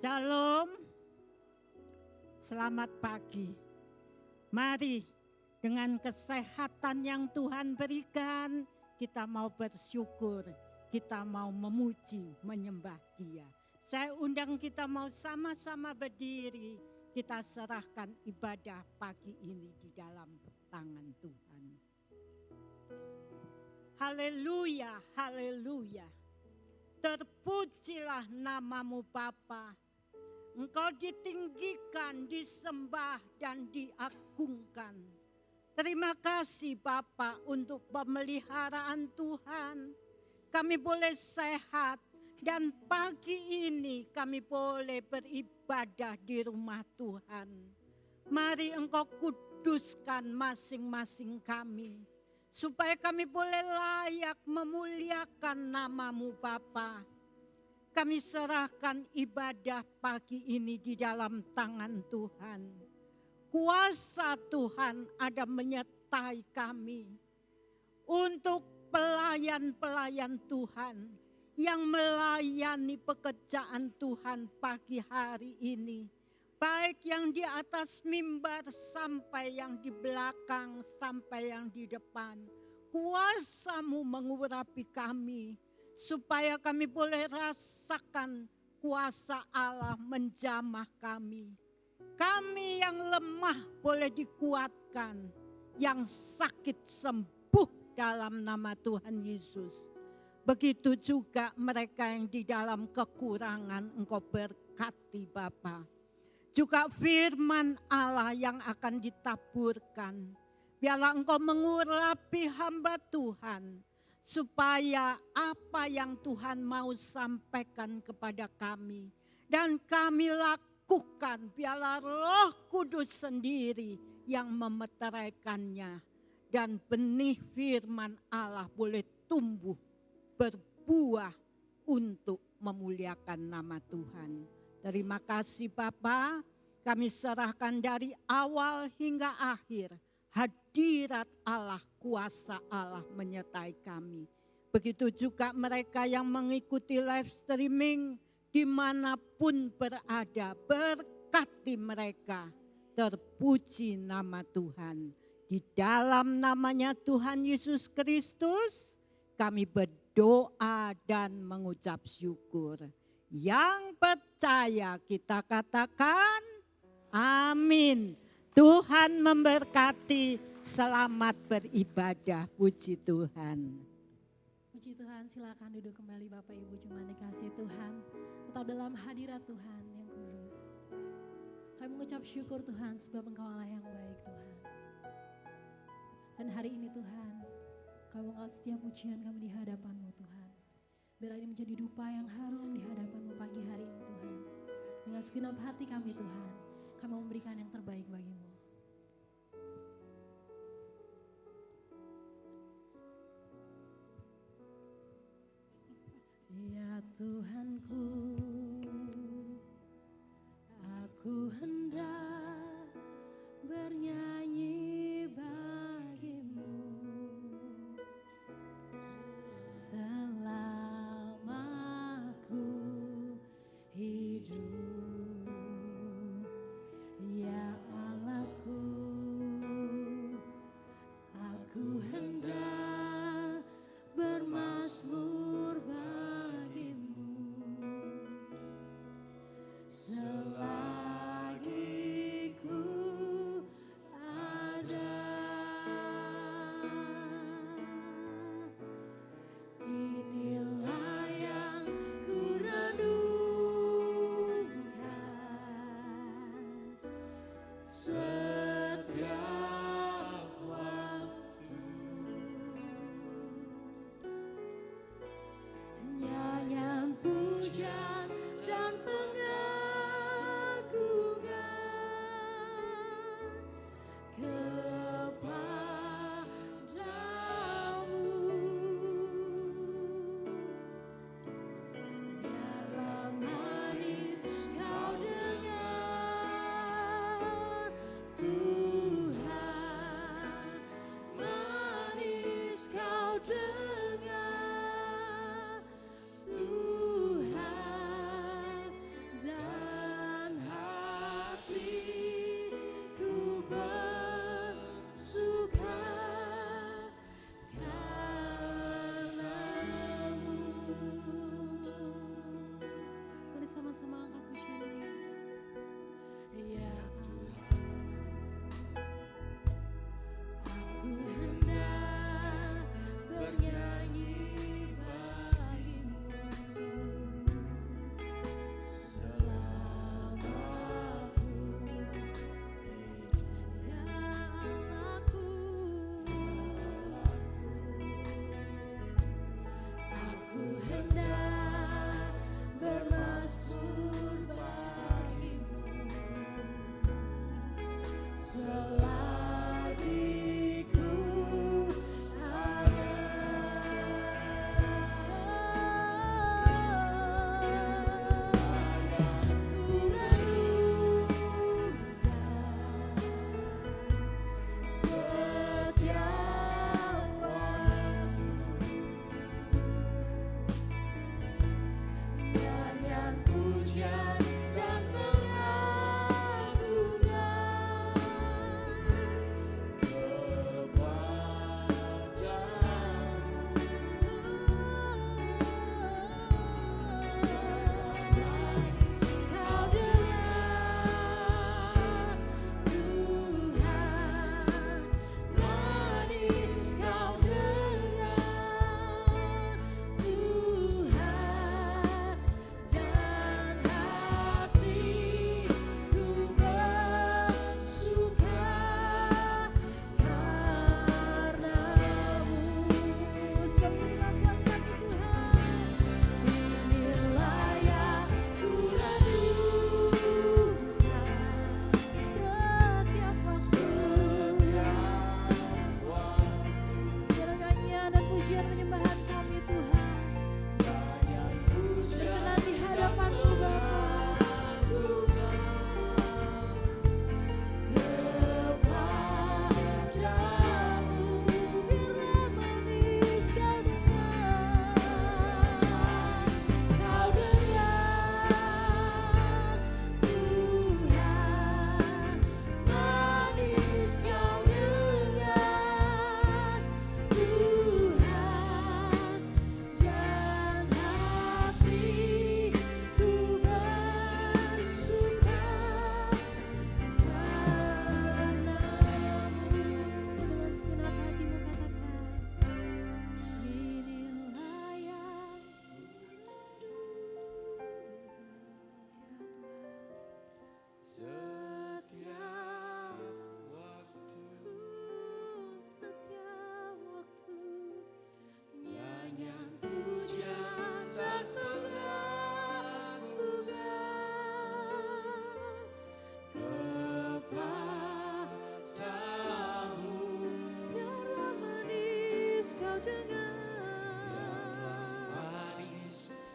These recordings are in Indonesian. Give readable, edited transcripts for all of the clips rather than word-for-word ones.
Shalom, selamat pagi. Mari dengan kesehatan yang Tuhan berikan, kita mau bersyukur, kita mau memuji, menyembah Dia. Saya undang kita mau sama-sama berdiri, kita serahkan ibadah pagi ini di dalam tangan Tuhan. Haleluya, haleluya. Terpujilah namamu Bapa. Engkau ditinggikan, disembah dan diagungkan. Terima kasih Bapa untuk pemeliharaan Tuhan. Kami boleh sehat dan pagi ini kami boleh beribadah di rumah Tuhan. Mari Engkau kuduskan masing-masing kami. Supaya kami boleh layak memuliakan namamu Bapa. Kami serahkan ibadah pagi ini di dalam tangan Tuhan. Kuasa Tuhan ada menyertai kami untuk pelayan-pelayan Tuhan yang melayani pekerjaan Tuhan pagi hari ini. Baik yang di atas mimbar sampai yang di belakang sampai yang di depan. Kuasa-Mu mengurapi kami. Supaya kami boleh rasakan kuasa Allah menjamah kami. Kami yang lemah boleh dikuatkan, yang sakit sembuh dalam nama Tuhan Yesus. Begitu juga mereka yang di dalam kekurangan Engkau berkati Bapa. Juga firman Allah yang akan ditaburkan. Biarlah Engkau mengurapi hamba Tuhan. Supaya apa yang Tuhan mau sampaikan kepada kami. Dan kami lakukan, biarlah Roh Kudus sendiri yang memeteraikannya. Dan benih firman Allah boleh tumbuh, berbuah untuk memuliakan nama Tuhan. Terima kasih Bapa, kami serahkan dari awal hingga akhir. Hadirat Allah, kuasa Allah menyertai kami. Begitu juga mereka yang mengikuti live streaming dimanapun berada. Berkati mereka, terpuji nama Tuhan. Di dalam namanya Tuhan Yesus Kristus kami berdoa dan mengucap syukur. Yang percaya kita katakan amin. Tuhan memberkati, selamat beribadah, puji Tuhan. Puji Tuhan, silakan duduk kembali Bapak Ibu jemaat dikasih Tuhan. Tetap dalam hadirat Tuhan yang kudus. Kami mengucap syukur Tuhan sebab Engkau Allah yang baik Tuhan. Dan hari ini Tuhan, kami mengangkat setiap pujian kami di hadapan-Mu Tuhan. Biar ini menjadi dupa yang harum di hadapan-Mu pagi hari ini Tuhan. Dengan segenap hati kami Tuhan, kami memberikan yang terbaik bagi-Mu. Ya Tuhanku, aku hendak bernyanyi bagi-Mu selama aku hidup. Ya Allahku, aku hendak bermazmur bagi-Mu selagi ku ada. Inilah yang ku renungkan setiap waktu. Nyanyian pujian dan pengagungan kepadamu. Biarlah manis kau dengar Tuhan, manis kau dengar Tuhan dan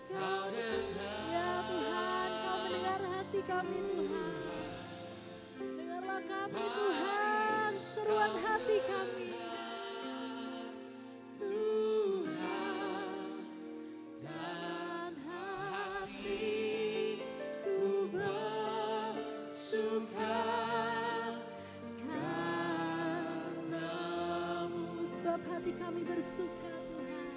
Ya Tuhan, Kau mendengar hati kami Tuhan. Dengarlah kami Tuhan, seruan hati kami. Tuhan, dan hatiku bersuka karena-Mu. Sebab hati kami bersuka Tuhan.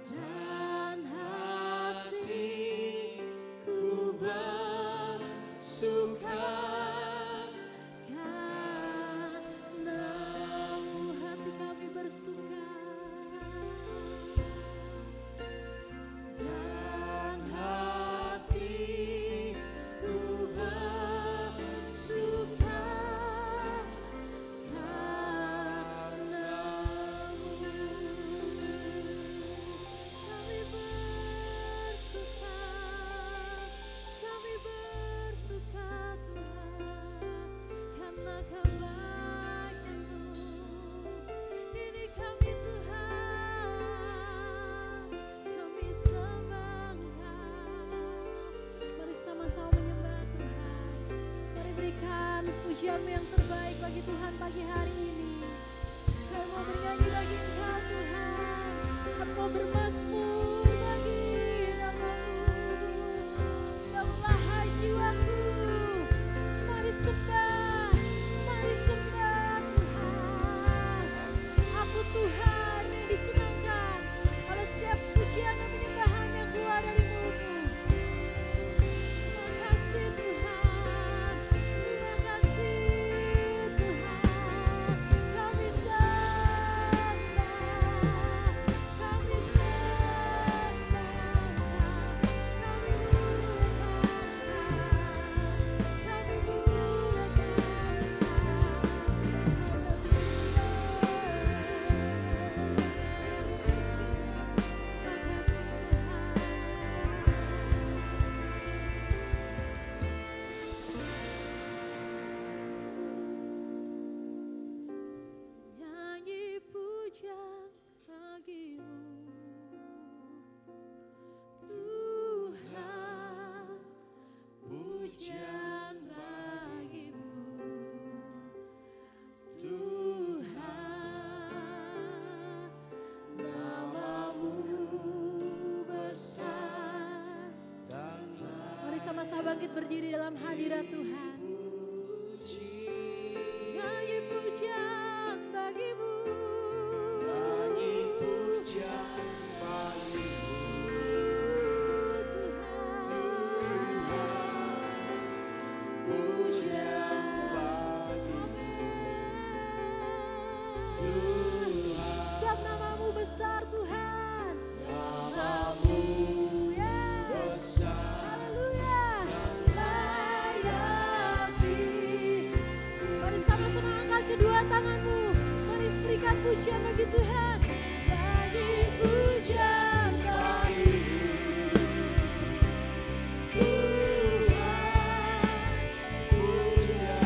Dan hatiku bersuka karena-Mu. Hati kami bersuka. Dan hatiku bersuka karena-Mu. Kami bersuka Tuhan, karena kebaikan-Mu. Ini kami Tuhan, kami sembah Engkau. Mari sama-sama menyembah Tuhan. Mari berikan pujian-Mu yang terbaik bagi Tuhan pagi hari ini. Kami mau bernyanyi bagi Engkau Tuhan. Kami mau bermazmur bagi nama-Mu. Bangunlah hai jiwaku, mari sembah Tuhan. Aku Tuhan yang disenangkan oleh setiap pujian dan penyembahan yang keluar dari mulut-Mu. Terima kasih Tuhan, terima kasih Tuhan. Kami sembah, kami sembah, kami nyanyi pujian bagi-Mu Tuhan, pujian bagi-Mu Tuhan, nama-Mu besar. Mari sama-sama bangkit berdiri dalam hadirat Tuhan. Nyanyi pujian bagi-Mu. Sebab nama-Mu besar Tuhan. Nama-Mu besar. Haleluya. Layakti. Mari sama-sama angkat kedua tanganmu. Mari berikan pujian bagi Tuhan. Bagi pujian bagi-Mu. Pujian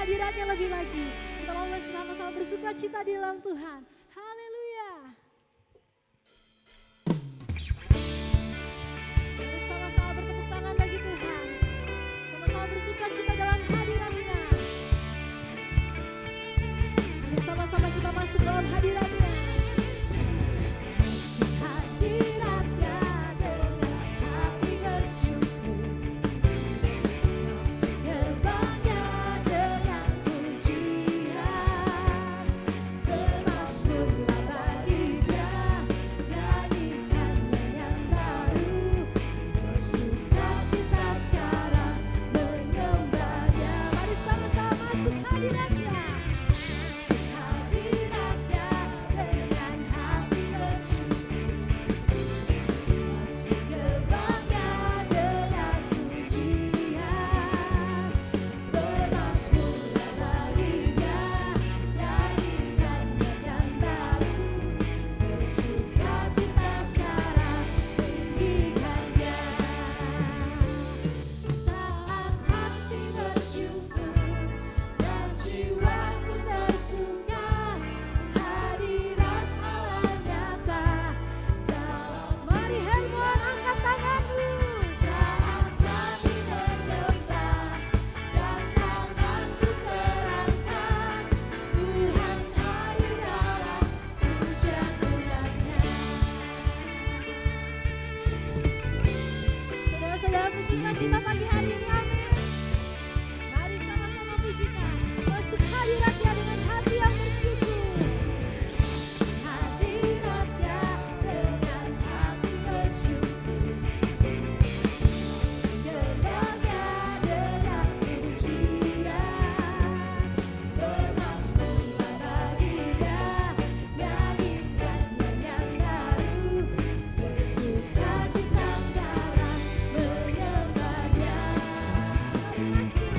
hadiratnya lebih lagi. Kita mau bersama-sama bersuka cita di dalam Tuhan. Haleluya. Mari sama-sama bertepuk tangan bagi Tuhan. Sama-sama bersuka cita dalam hadiratnya. Mari sama-sama kita masuk dalam hadiratnya. Masuk hadiratnya dengan hati bersyukur. Masuk gerbangnya dengan pujian. Bermasmurlah bagi Dia, nyanyikan yang baru. Bersuka cita sekarang menyembah-Nya. Mari sama-sama masuk hadiratnya. Masuk hadiratnya dengan hati bersyukur. Masuk gerbangnya dengan pujian. Bermasmurlah bagi Dia, nyanyikan yang baru. Bersuka cita sekarang tinggikan-Nya. Saat hati bersyukur dan jiwaku tersuka, hadirat Allah nyata dalam. Mari Hermon, angkat tanganmu. Saat kami menyembah dan tanganku terangkat, Tuhan hadir dalam pujian umatnya. Saudara-saudara bersuka cita pagi hari ini, amin. Mari sama-sama pujikan. Masuk hadiratnya dengan hati yang bersyukur. Masuk hadiratnya dengan hati bersyukur. Masuk gerbangnya dengan pujian. Bermasmurlah bagi Dia, nyanyikan yang baru. Bersuka cita sekarang menyembah-Nya. Masuk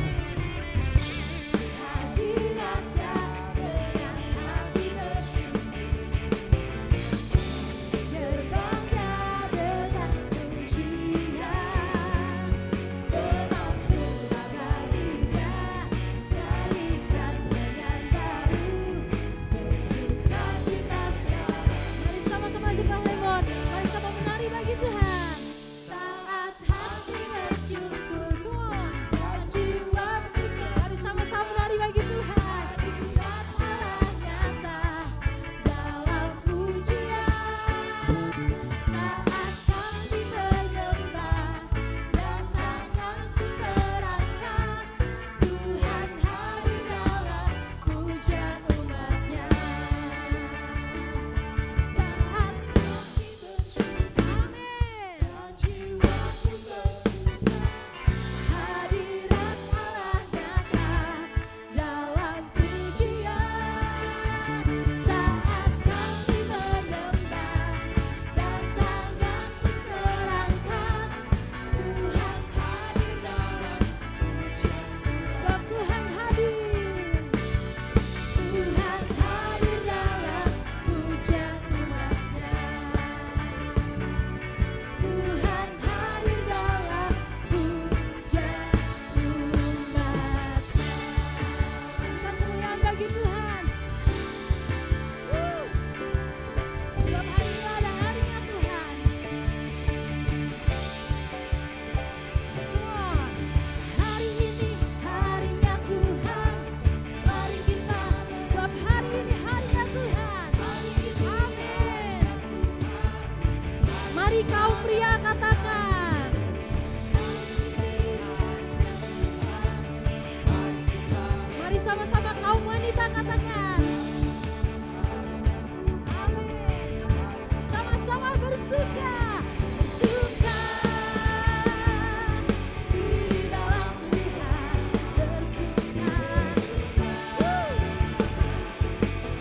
hadiratnya dengan hati bersyukur. Masuk gerbangnya dengan pujian. Bermasmurlah bagi Dia, nyanyikan yang baru. Bersuka cita sekarang. Mari sama-sama jemaat Lemon, mari kita menari bagi Tuhan. Saat hati bersyukur, come on, dan jiwaku mari sama-sama menari bagi Tuhan. Hadirat Allah nyata dalam pujian. Saat kami menyembah dan tanganku terangkat, Tuhan hadir dalam pujian umatnya. Saat kami bersyukur, amin, dan jiwaku bersuka, hadirat Allah nyata dalam pujian. Saat kami menyembah dan tanganku terangkat, Tuhan hadir dalam pujian. Sebab Tuhan hadir, Tuhan hadir dalam pujian umatnya. Tuhan hadir dalam pujian umatnya. Berikan kemuliaan bagi Tuhan. Sebab hari ini adalah harinya Tuhan. Hari ini harinya Tuhan. Mari kita, sebab hari ini harinya Tuhan. Amin. Mari kaum pria katakan. Mari sama-sama kaum wanita katakan. Amin. Sama-sama bersuka. Bersuka di dalam Tuhan. Bersuka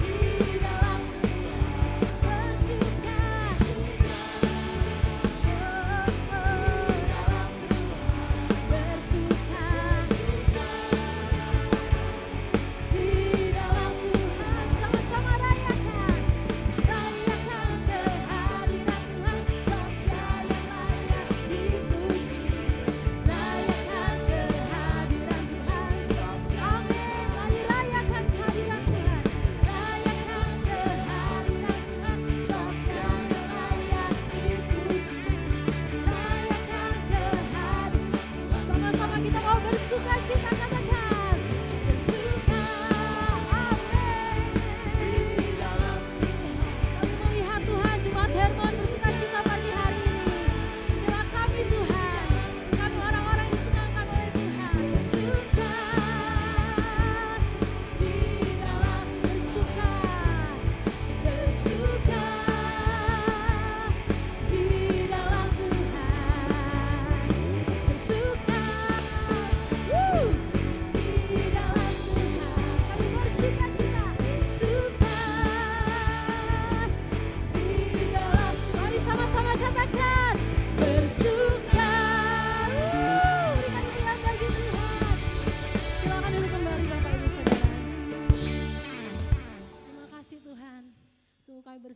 di dalam Tuhan. Bersuka. Bersuka di dalam Tuhan.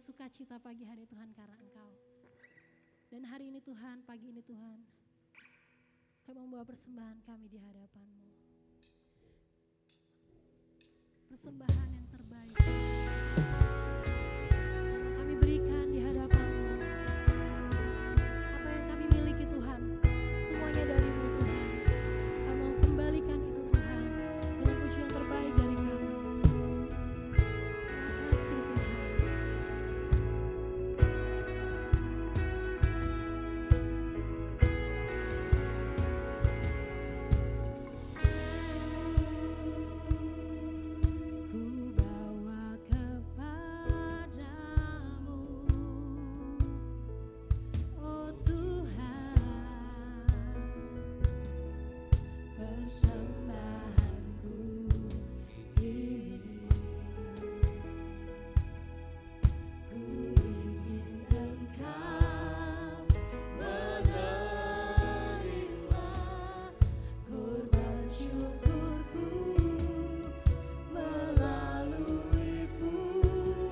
bersukacita pagi hari Tuhan karena Engkau. Dan hari ini Tuhan, pagi ini Tuhan, kami membawa persembahan kami di hadapan-Mu. Persembahan yang terbaik yang kami berikan di hadapan-Mu. Apa yang kami miliki Tuhan, semuanya dari-Mu Tuhan. Kami mau kembalikan itu Tuhan dengan pujian terbaik dari kami. Terima kasih Tuhan. Ku bawa kepadamu, oh Tuhan, persembahanku ini. Ku ingin Engkau menerima korban syukurku melalui pujian.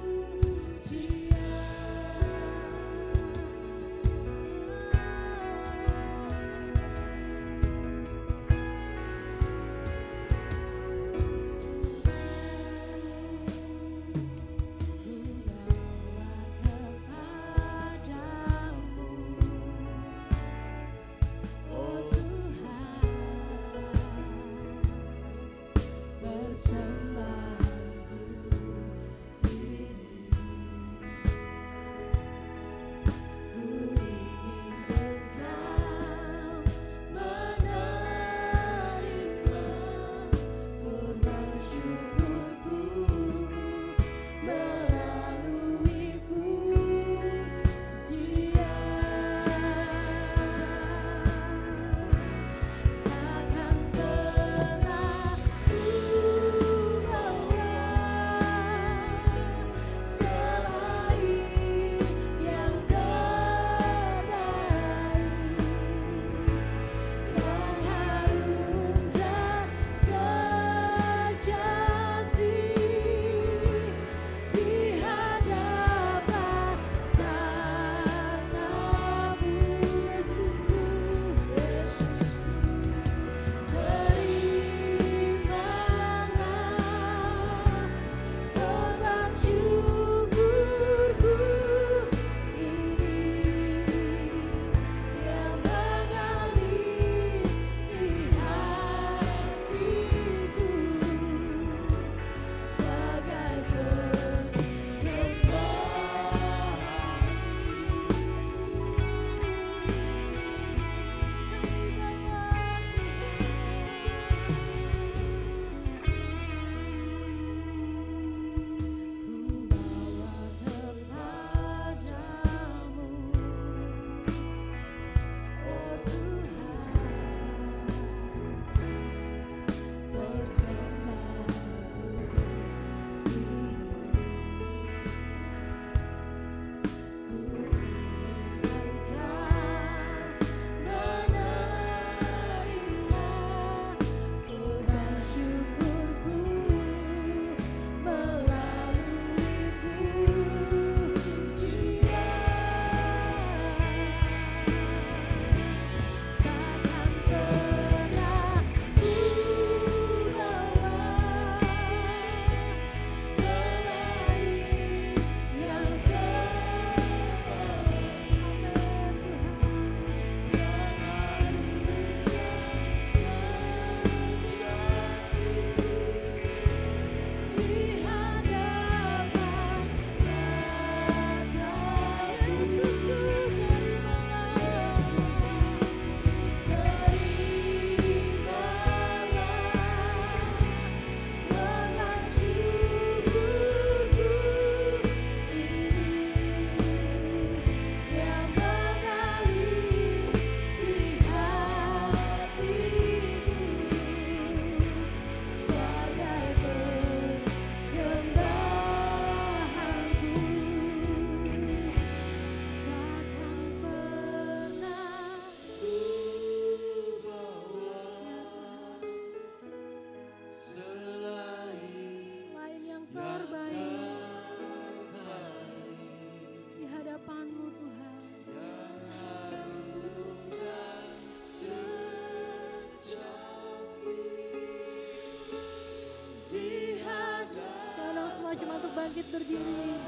cuma untuk bangkit berdiri.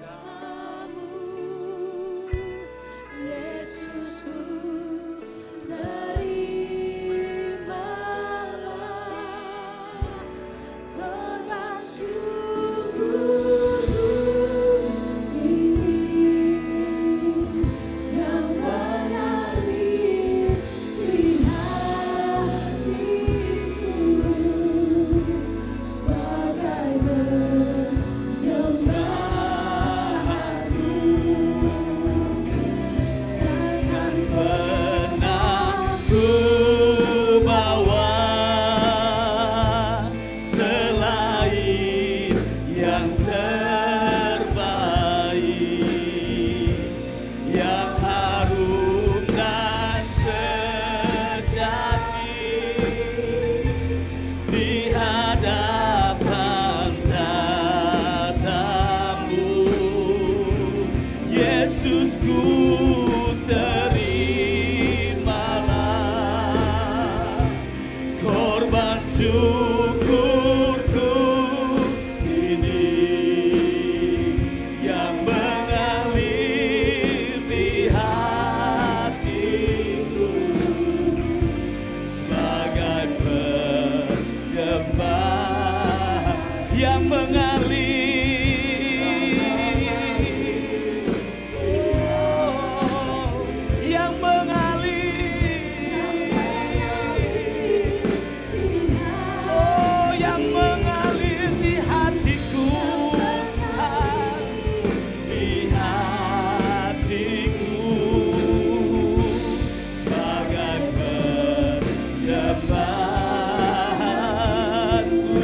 Kamu Yesusku, terimalah korban syukur ini yang mengalir di hatiku sebagai penyembahanmu. Takkan pernah ku bawa selain yang terbaik, yang harum dan sejati di hadapan tatamu. Yesusku, terimalah korban syukurku ini yang mengalir di hatiku sebagai penyembah yang mengalir. Yang mengalir, oh yang mengalir di hatiku, Tuhan, di hatiku sebagai penyembahanku.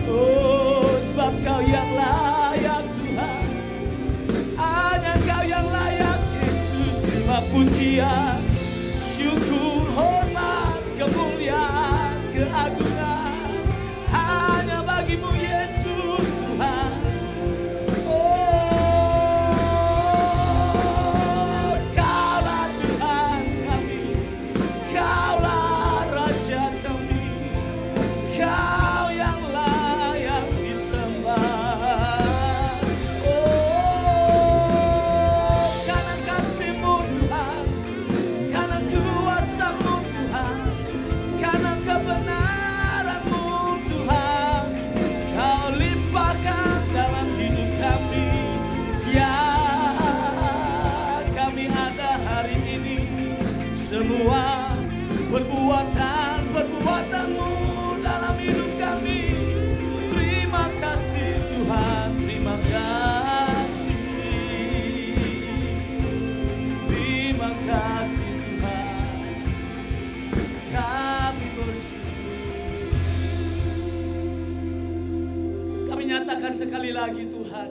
Oh sebab Kau yang layak Tuhan, hanya Kau yang layak Yesus. Terima pujian, syukur, hormat, kemuliaan, keagungan hanya bagi-Mu Yesus Tuhan. Oh Kaulah Tuhan kami, Kaulah Raja kami, Kau yang layak disembah. Oh karena kasih-Mu Tuhan, karena kuasa-Mu Tuhan, karena kebenaran-Mu Tuhan, Kau limpahkan dalam hidup kami. Ya kami ada hari ini, semua perbuatan-perbuatan-Mu dalam hidup kami. Terima kasih Tuhan, terima kasih. Terima kasih Tuhan, kami bersyukur. Kami nyatakan sekali lagi Tuhan,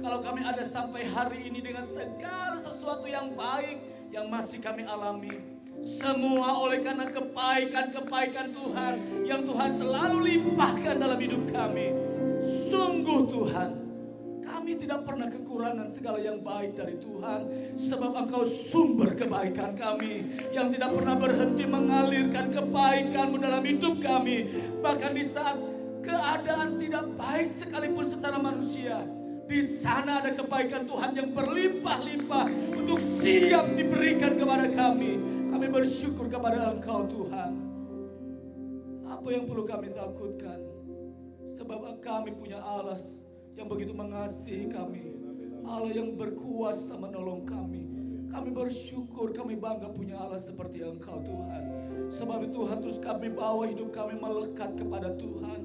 kalau kami ada sampai hari ini dengan segala sesuatu yang baik yang masih kami alami, semua oleh karena kebaikan-kebaikan Tuhan yang Tuhan selalu limpahkan dalam hidup kami. Sungguh Tuhan, kami tidak pernah kekurangan segala yang baik dari Tuhan, sebab Engkau sumber kebaikan kami yang tidak pernah berhenti mengalirkan kebaikan-Mu dalam hidup kami. Bahkan di saat keadaan tidak baik sekalipun secara manusia, di sana ada kebaikan Tuhan yang berlimpah-limpah untuk siap diberikan kepada kami. Kami bersyukur kepada Engkau Tuhan. Apa yang perlu kami takutkan? Sebab kami punya Allah yang begitu mengasihi kami, Allah yang berkuasa menolong kami. Kami bersyukur, kami bangga punya Allah seperti Engkau Tuhan. Sebab itu Tuhan, terus kami bawa hidup kami melekat kepada Tuhan.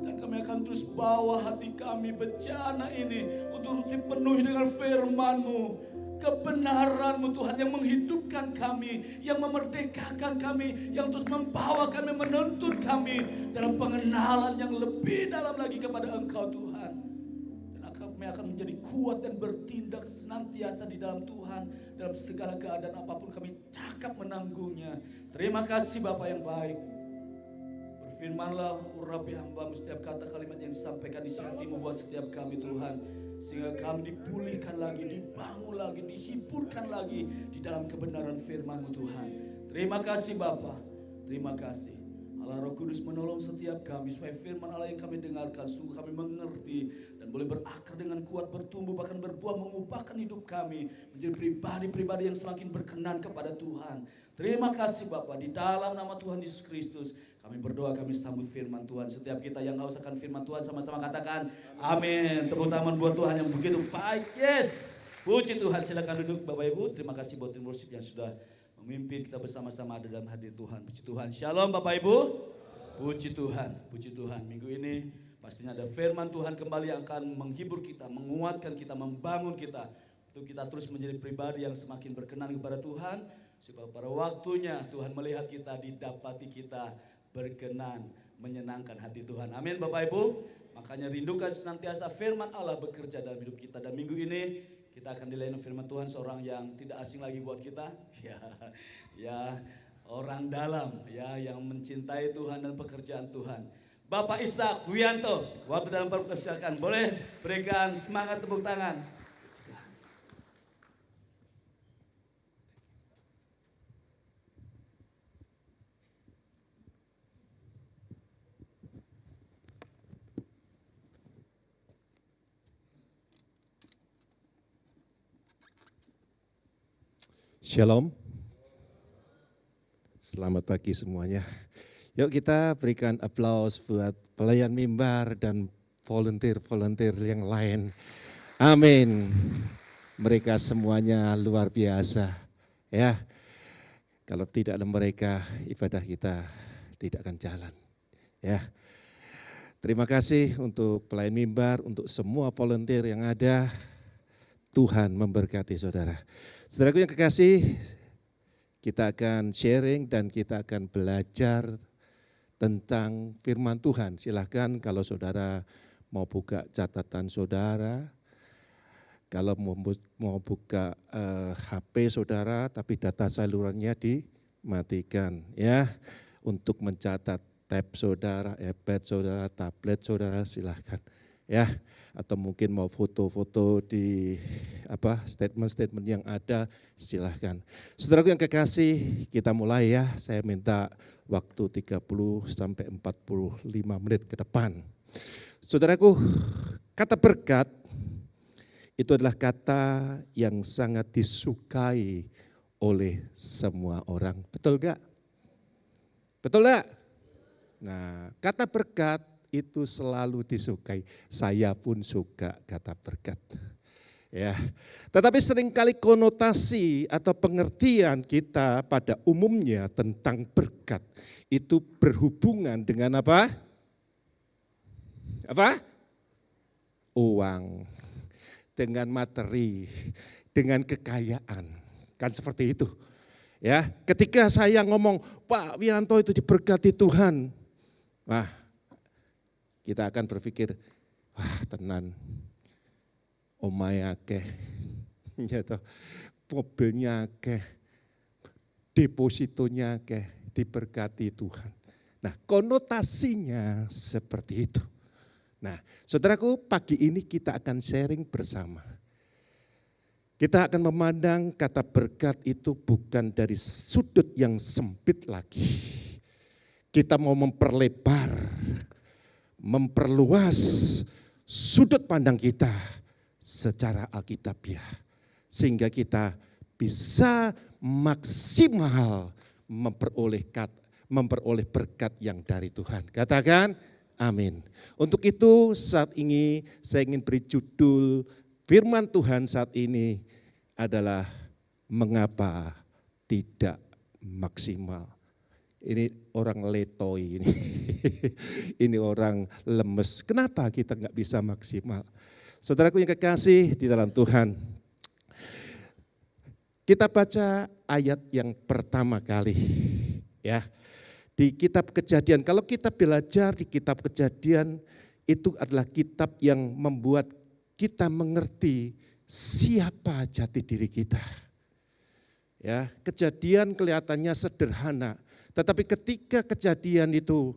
Dan kami akan terus bawa hati kami bencana ini untuk dipenuhi dengan firman-Mu, kebenaran-Mu Tuhan yang menghidupkan kami, yang memerdekakan kami, yang terus membawa kami, menuntun kami dalam pengenalan yang lebih dalam lagi kepada Engkau Tuhan. Dan kami akan menjadi kuat dan bertindak senantiasa di dalam Tuhan, dalam segala keadaan apapun kami cakap menanggungnya. Terima kasih Bapa yang baik. Berfirmanlah urapi hamba-Mu setiap kata kalimat yang disampaikan di hati-Mu buat setiap kami Tuhan. Sehingga kami dipulihkan lagi, dibangun lagi, dihiburkan lagi di dalam kebenaran firman-Mu Tuhan. Terima kasih Bapa, terima kasih. Allah Roh Kudus menolong setiap kami supaya firman Allah yang kami dengarkan sungguh kami mengerti dan boleh berakar dengan kuat, bertumbuh bahkan berbuah, mengubahkan hidup kami menjadi pribadi-pribadi yang semakin berkenan kepada Tuhan. Terima kasih Bapak, di dalam nama Tuhan Yesus Kristus kami berdoa, kami sambut firman Tuhan. Setiap kita yang haus akan firman Tuhan sama-sama katakan amin. Tepuk tangan buat Tuhan yang begitu baik. Yes, puji Tuhan. Silakan duduk Bapak Ibu. Terima kasih buat tim worship yang sudah memimpin kita bersama-sama ada dalam hadir Tuhan. Puji Tuhan. Shalom Bapak Ibu. Puji Tuhan, puji Tuhan. Minggu ini pastinya ada firman Tuhan kembali yang akan menghibur kita, menguatkan kita, membangun kita. Untuk kita terus menjadi pribadi yang semakin berkenan kepada Tuhan. Supaya pada waktunya Tuhan melihat kita, didapati kita berkenan, menyenangkan hati Tuhan. Amin Bapak Ibu. Makanya rindukan senantiasa firman Allah bekerja dalam hidup kita. Dan minggu ini kita akan dilayani firman Tuhan seorang yang tidak asing lagi buat kita. Ya, orang dalam ya yang mencintai Tuhan dan pekerjaan Tuhan. Bapak Ishak Wianto, waktu dalam persilakan. Boleh berikan semangat tepuk tangan. Shalom, selamat pagi semuanya. Yuk kita berikan aplaus buat pelayan mimbar dan volunteer-volunteer yang lain. Amin. Mereka semuanya luar biasa. Ya, kalau tidak ada mereka, ibadah kita tidak akan jalan. Ya, terima kasih untuk pelayan mimbar, untuk semua volunteer yang ada. Tuhan memberkati saudara. Saudaraku yang kekasih, kita akan sharing dan kita akan belajar tentang firman Tuhan. Silahkan kalau saudara mau buka catatan saudara, kalau mau buka HP saudara tapi data salurannya dimatikan ya. Untuk mencatat tab saudara, iPad saudara, tablet saudara silahkan ya. Atau mungkin mau foto-foto di statement-statement yang ada, silahkan. Saudaraku yang kekasih, kita mulai ya. Saya minta waktu 30 sampai 45 menit ke depan. Saudaraku, kata berkat itu adalah kata yang sangat disukai oleh semua orang. Betul gak? Betul gak? Nah, kata berkat itu selalu disukai. Saya pun suka kata berkat. Ya. Tetapi seringkali konotasi atau pengertian kita pada umumnya tentang berkat itu berhubungan dengan apa? Apa? Uang, dengan materi, dengan kekayaan. Kan seperti itu. Ya, ketika saya ngomong, Pak Wianto itu diberkati Tuhan. Wah, kita akan berpikir, wah tenan, omahe akeh, mobilnya akeh, depositonya akeh, diberkati Tuhan. Nah, konotasinya seperti itu. Nah, saudaraku, pagi ini kita akan sharing bersama. Kita akan memandang kata berkat itu bukan dari sudut yang sempit lagi. Kita mau memperlebar, memperluas sudut pandang kita secara alkitabiah. Sehingga kita bisa maksimal memperoleh berkat yang dari Tuhan. Katakan amin. Untuk itu saat ini saya ingin beri judul firman Tuhan saat ini adalah mengapa tidak maksimal. Ini orang letoi ini. Ini orang lemes. Kenapa kita nggak bisa maksimal? Saudaraku yang kekasih di dalam Tuhan. Kita baca ayat yang pertama kali. Ya, di kitab Kejadian. Kalau kita belajar di kitab Kejadian, itu adalah kitab yang membuat kita mengerti siapa jati diri kita. Ya, Kejadian kelihatannya sederhana. Tetapi ketika kejadian itu,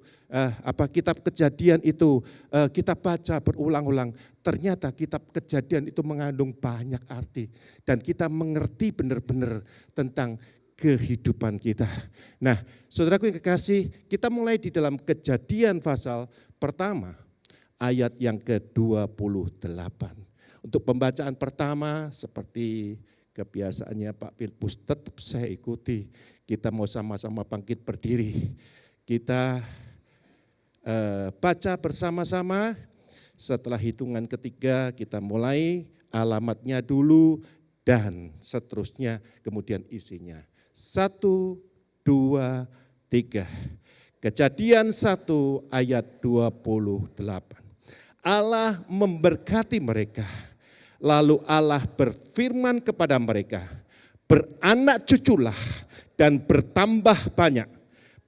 kitab kejadian itu kita baca berulang-ulang, ternyata kitab kejadian itu mengandung banyak arti. Dan kita mengerti benar-benar tentang kehidupan kita. Nah, saudaraku yang kekasih, kita mulai di dalam Kejadian pasal pertama, ayat yang ke-28. Untuk pembacaan pertama, seperti kebiasaannya Pak Pilpus, tetap saya ikuti. Kita mau sama-sama bangkit berdiri. Kita baca bersama-sama. Setelah hitungan ketiga kita mulai, alamatnya dulu dan seterusnya, kemudian isinya. 1, 2, 3. Kejadian 1 ayat 28. Allah memberkati mereka. Lalu Allah berfirman kepada mereka, beranak cuculah dan bertambah banyak.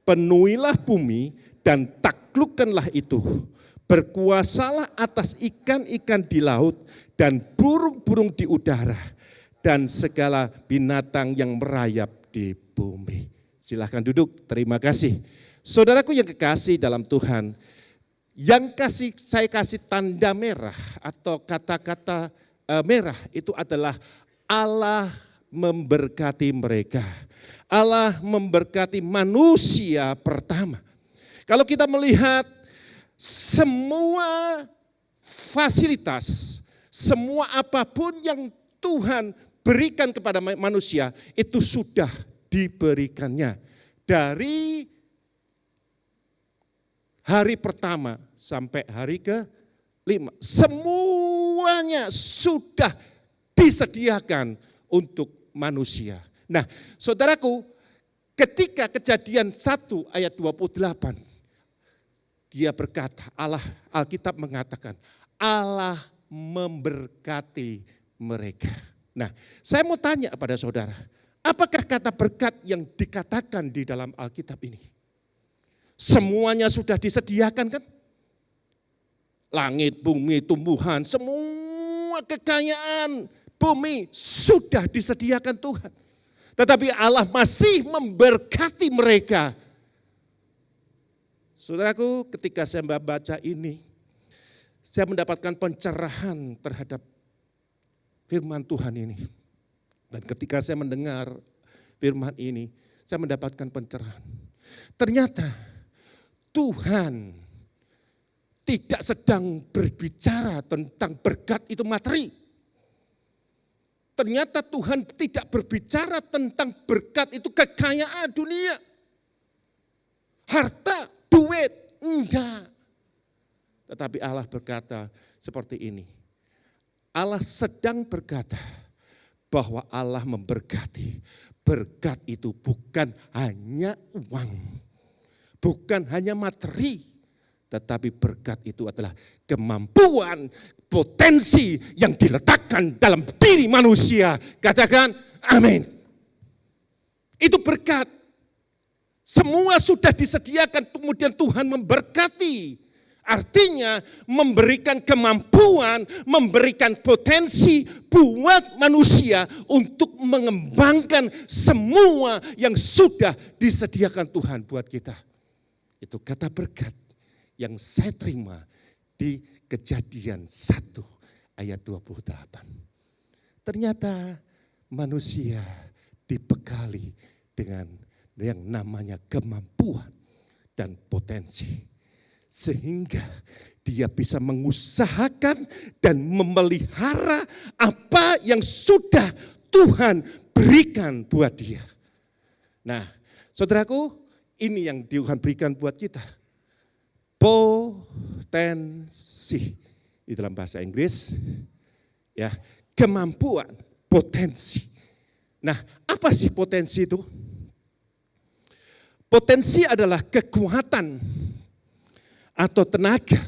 Penuhilah bumi dan taklukkanlah itu. Berkuasalah atas ikan-ikan di laut dan burung-burung di udara dan segala binatang yang merayap di bumi. Silahkan duduk, terima kasih. Saudaraku yang kekasih dalam Tuhan, saya kasih tanda merah atau kata-kata merah itu adalah Allah memberkati mereka. Allah memberkati manusia pertama. Kalau kita melihat semua fasilitas, semua apapun yang Tuhan berikan kepada manusia itu sudah diberikannya. Dari hari pertama sampai hari ke-5. Semuanya sudah disediakan untuk manusia. Nah, saudaraku, ketika Kejadian 1 ayat 28, dia berkata, Alkitab mengatakan, Allah memberkati mereka. Nah, saya mau tanya kepada saudara, apakah kata berkat yang dikatakan di dalam Alkitab ini? Semuanya sudah disediakan kan? Langit, bumi, tumbuhan, semua kekayaan bumi sudah disediakan Tuhan. Tetapi Allah masih memberkati mereka. Saudaraku, ketika saya membaca ini, saya mendapatkan pencerahan terhadap firman Tuhan ini. Dan ketika saya mendengar firman ini, saya mendapatkan pencerahan. Ternyata Tuhan tidak sedang berbicara tentang berkat itu materi. Ternyata Tuhan tidak berbicara tentang berkat itu kekayaan dunia. Harta, duit, enggak. Tetapi Allah berkata seperti ini. Allah sedang berkata bahwa Allah memberkati. Berkat itu bukan hanya uang, bukan hanya materi, tetapi berkat itu adalah kemampuan, potensi yang diletakkan dalam diri manusia. Katakan amin. Itu berkat. Semua sudah disediakan, kemudian Tuhan memberkati. Artinya memberikan kemampuan, memberikan potensi buat manusia untuk mengembangkan semua yang sudah disediakan Tuhan buat kita. Itu kata berkat yang saya terima di Kejadian 1 ayat 28. Ternyata manusia dibekali dengan yang namanya kemampuan dan potensi. Sehingga dia bisa mengusahakan dan memelihara apa yang sudah Tuhan berikan buat dia. Nah, saudaraku, ini yang Tuhan berikan buat kita. Potensi. Di dalam bahasa Inggris, ya, kemampuan, potensi. Nah, apa sih potensi itu? Potensi adalah kekuatan atau tenaga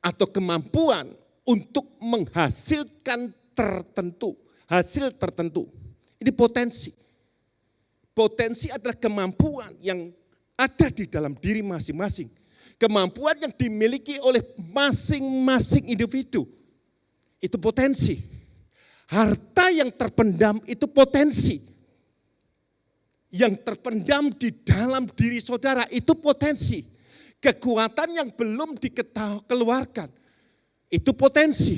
atau kemampuan untuk menghasilkan hasil tertentu. Ini potensi. Potensi adalah kemampuan yang ada di dalam diri masing-masing. Kemampuan yang dimiliki oleh masing-masing individu. Itu potensi. Harta yang terpendam itu potensi. Yang terpendam di dalam diri saudara itu potensi. Kekuatan yang belum dikeluarkan itu potensi.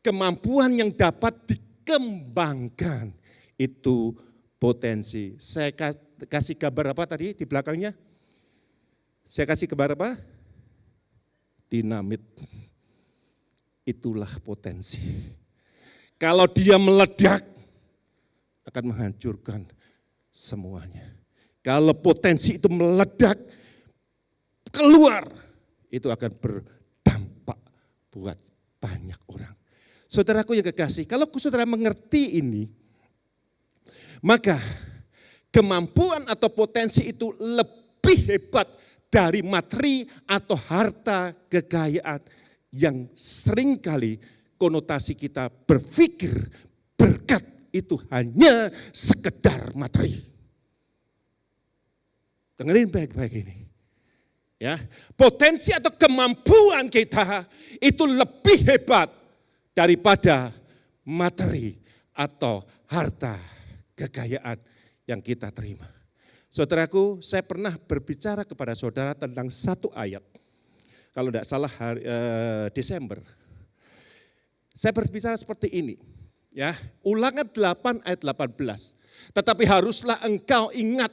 Kemampuan yang dapat dikembangkan itu potensi. Saya kasih gambar apa tadi di belakangnya? Saya kasih gambar apa? Dinamit. Itulah potensi. Kalau dia meledak, akan menghancurkan semuanya. Kalau potensi itu meledak, keluar, itu akan berdampak buat banyak orang. Saudaraku yang kekasih, kalau saudara mengerti ini, maka kemampuan atau potensi itu lebih hebat dari materi atau harta kekayaan yang seringkali konotasi kita berpikir berkat itu hanya sekedar materi. Dengerin baik-baik ini. Ya, potensi atau kemampuan kita itu lebih hebat daripada materi atau harta kekayaan yang kita terima. Saudaraku, saya pernah berbicara kepada saudara tentang satu ayat. Kalau tidak salah Desember. Saya berbicara seperti ini. Ya, Ulangan 8 ayat 18. Tetapi haruslah engkau ingat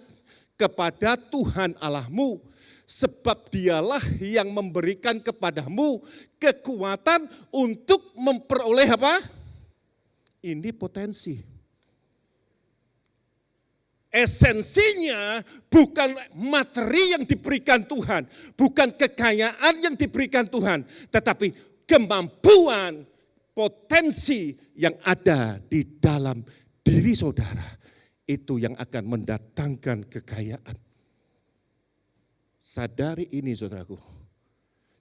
kepada Tuhan Allahmu, sebab dialah yang memberikan kepadamu kekuatan untuk memperoleh apa? Ini potensi. Esensinya bukan materi yang diberikan Tuhan, bukan kekayaan yang diberikan Tuhan, tetapi kemampuan, potensi yang ada di dalam diri saudara, itu yang akan mendatangkan kekayaan. Sadari ini saudaraku.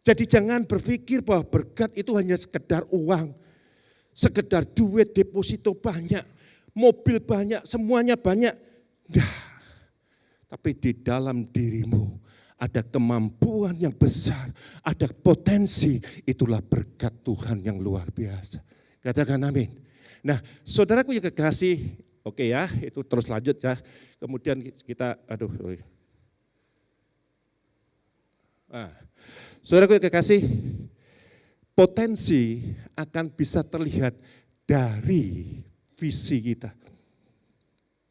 Jadi jangan berpikir bahwa berkat itu hanya sekedar uang, sekedar duit, deposito banyak, mobil banyak, semuanya banyak. Nah, tapi di dalam dirimu ada kemampuan yang besar, ada potensi, itulah berkat Tuhan yang luar biasa. Katakan amin. Nah, saudaraku yang kekasih, oke ya, itu terus lanjut ya. Kemudian kita, saudaraku yang kekasih, potensi akan bisa terlihat dari visi kita.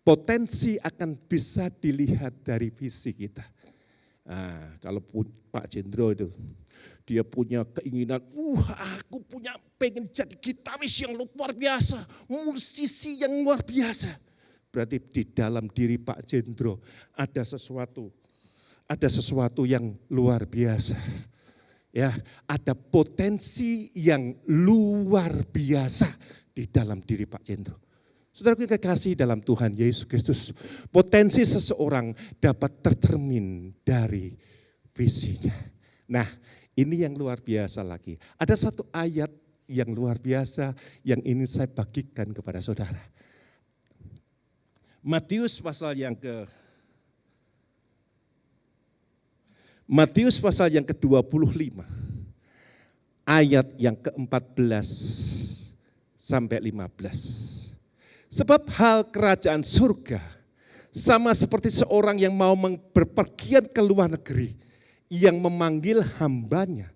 Potensi akan bisa dilihat dari visi kita. Nah, kalau Pak Jendro itu, dia punya keinginan, aku pengen jadi gitaris yang luar biasa, musisi yang luar biasa. Berarti di dalam diri Pak Jendro ada sesuatu yang luar biasa. Ya, ada potensi yang luar biasa di dalam diri Pak Jendro. Saudara kekasih dalam Tuhan Yesus Kristus, potensi seseorang dapat tercermin dari visinya. Nah, ini yang luar biasa lagi. Ada satu ayat yang luar biasa yang ingin saya bagikan kepada saudara. Matius pasal yang ke-25, ayat yang ke-14 sampai 15. Sebab hal kerajaan surga sama seperti seorang yang mau berpergian ke luar negeri, yang memanggil hambanya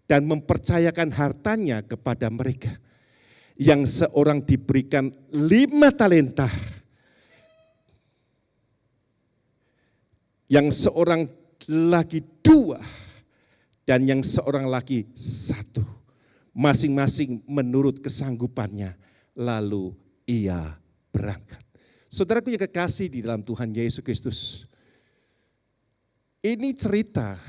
dan mempercayakan hartanya kepada mereka. Yang seorang diberikan 5 talenta, yang seorang lagi 2, dan yang seorang lagi 1. Masing-masing menurut kesanggupannya, lalu ia berangkat. Saudaraku yang kekasih di dalam Tuhan Yesus Kristus, ini cerita,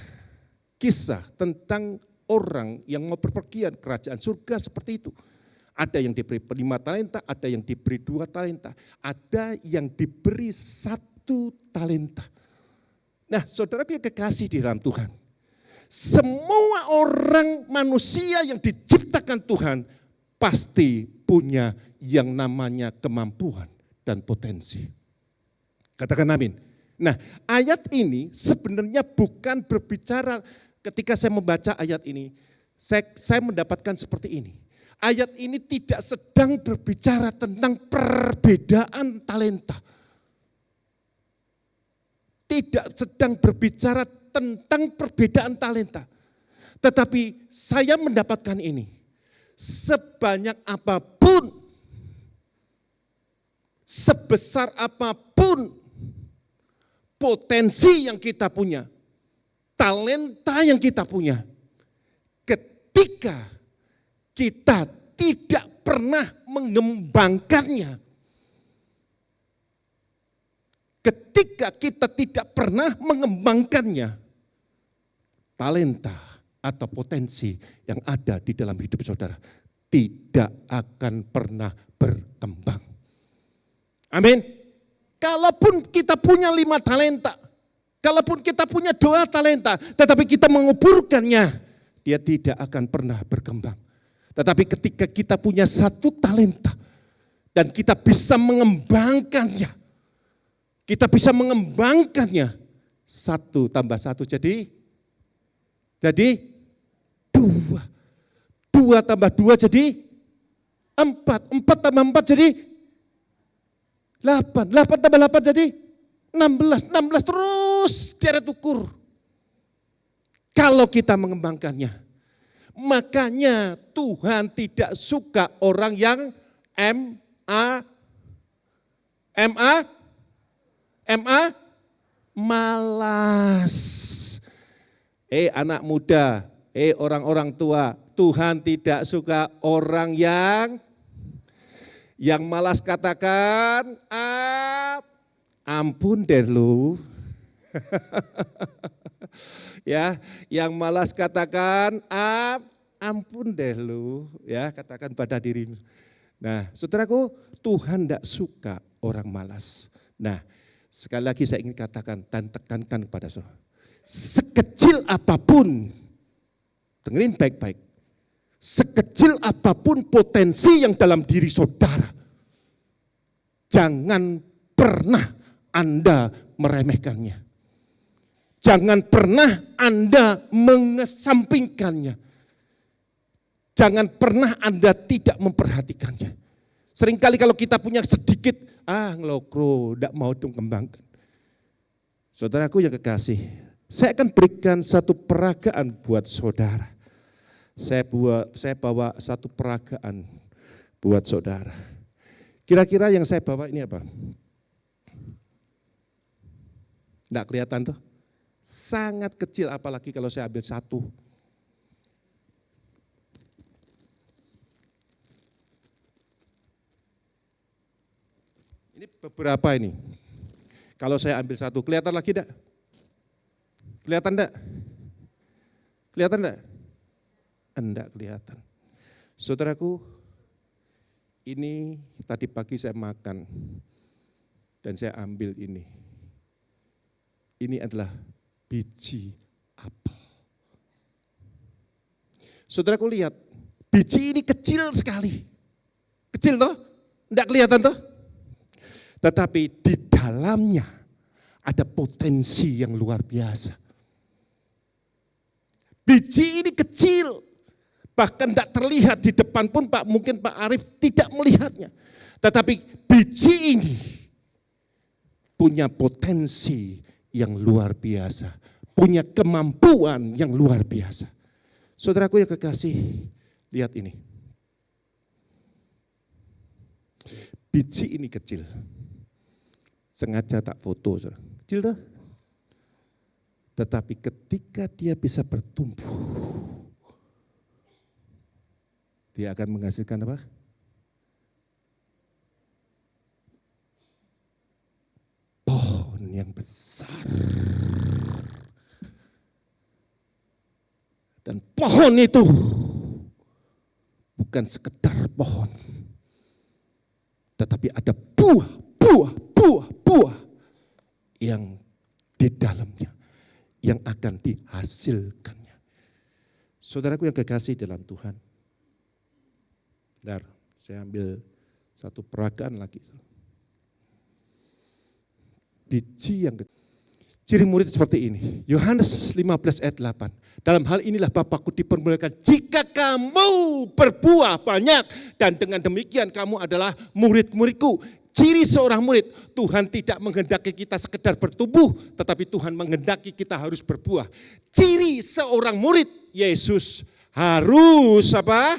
kisah tentang orang yang mau berpergian kerajaan surga seperti itu. Ada yang diberi 5 talenta, ada yang diberi 2 talenta, ada yang diberi 1 talenta. Nah, saudaraku yang kekasih di dalam Tuhan, semua orang manusia yang diciptakan Tuhan pasti punya yang namanya kemampuan dan potensi. Katakan amin. Nah, ayat ini sebenarnya bukan berbicara, ketika saya membaca ayat ini, saya mendapatkan seperti ini. Ayat ini tidak sedang berbicara tentang perbedaan talenta. Tidak sedang berbicara tentang perbedaan talenta. Tetapi saya mendapatkan ini. Sebanyak apapun sebesar apapun potensi yang kita punya, talenta yang kita punya, ketika kita tidak pernah mengembangkannya, ketika kita tidak pernah mengembangkannya, talenta atau potensi yang ada di dalam hidup saudara tidak akan pernah berkembang. Amin. Kalaupun kita punya 5 talenta, kalaupun kita punya 2 talenta, tetapi kita menguburkannya, dia tidak akan pernah berkembang. Tetapi ketika kita punya 1 talenta dan kita bisa mengembangkannya, kita bisa mengembangkannya, 1 tambah 1 jadi 2. 2 tambah 2 jadi 4. 4 tambah 4 jadi 8. 8 tambah 8 jadi 16. 16 terus deret ukur. Kalau kita mengembangkannya. Makanya Tuhan tidak suka orang yang malas. Anak muda, orang-orang tua, Tuhan tidak suka orang yang malas. Katakan, ampun deh lu. Ya, yang malas katakan, ampun deh lu. Ya, katakan pada dirimu. Nah, saudaraku, Tuhan tidak suka orang malas. Nah, sekali lagi saya ingin katakan dan tekankan kepada saudara. Sekecil apapun, dengerin baik-baik, sekecil apapun potensi yang dalam diri saudara, jangan pernah Anda meremehkannya. Jangan pernah Anda mengesampingkannya. Jangan pernah Anda tidak memperhatikannya. Seringkali kalau kita punya sedikit, ngelokro, tidak mau kembangkan. Saudaraku yang kekasih, saya akan berikan satu peragaan buat saudara. Saya bawa satu peragaan buat saudara. Kira-kira yang saya bawa ini apa? Enggak kelihatan tuh? Sangat kecil, apalagi kalau saya ambil satu. Ini beberapa ini. Kalau saya ambil satu, kelihatan lagi enggak? Kelihatan enggak? Kelihatan enggak? Enggak kelihatan. Saudaraku, ini tadi pagi saya makan dan saya ambil ini. Ini adalah biji apel. Saudaraku lihat, biji ini kecil sekali. Kecil toh? Enggak kelihatan toh? Tetapi di dalamnya ada potensi yang luar biasa. Biji ini kecil, bahkan tidak terlihat di depan pun mungkin Pak Arief tidak melihatnya. Tetapi biji ini punya potensi yang luar biasa, punya kemampuan yang luar biasa. Saudaraku yang kekasih, lihat ini. Biji ini kecil. Sengaja tak foto, saudara. Kecil dah. Tetapi ketika dia bisa bertumbuh, dia akan menghasilkan apa? Pohon yang besar. Dan pohon itu bukan sekedar pohon, tetapi ada buah yang di dalamnya yang akan dihasilkannya. Saudaraku yang kekasih dalam Tuhan. Bentar, saya ambil satu peragaan lagi. Biji yang ciri murid seperti ini. Yohanes 15 ayat 8. Dalam hal inilah Bapakku dipermuliakan jika kamu berbuah banyak dan dengan demikian kamu adalah murid-muridku. Ciri seorang murid, Tuhan tidak menghendaki kita sekedar bertumbuh, tetapi Tuhan menghendaki kita harus berbuah. Ciri seorang murid, Yesus harus apa?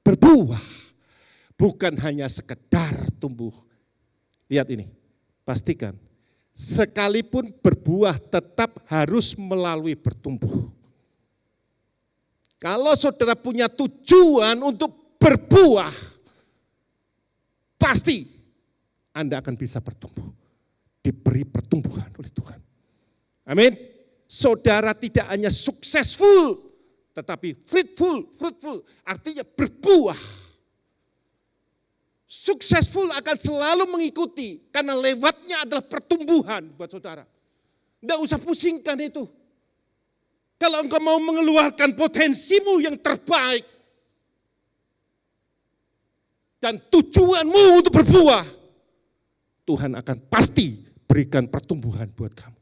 Berbuah. Bukan hanya sekedar tumbuh, Lihat ini, pastikan sekalipun berbuah tetap harus melalui bertumbuh. Kalau saudara punya tujuan untuk berbuah, pasti Anda akan bisa bertumbuh. Diberi pertumbuhan oleh Tuhan. Amin. Saudara tidak hanya successful, tetapi fruitful, artinya berbuah. Successful akan selalu mengikuti, karena lewatnya adalah pertumbuhan buat saudara. Tidak usah pusingkan itu. Kalau engkau mau mengeluarkan potensimu yang terbaik, dan tujuanmu untuk berbuah, Tuhan akan pasti berikan pertumbuhan buat kamu.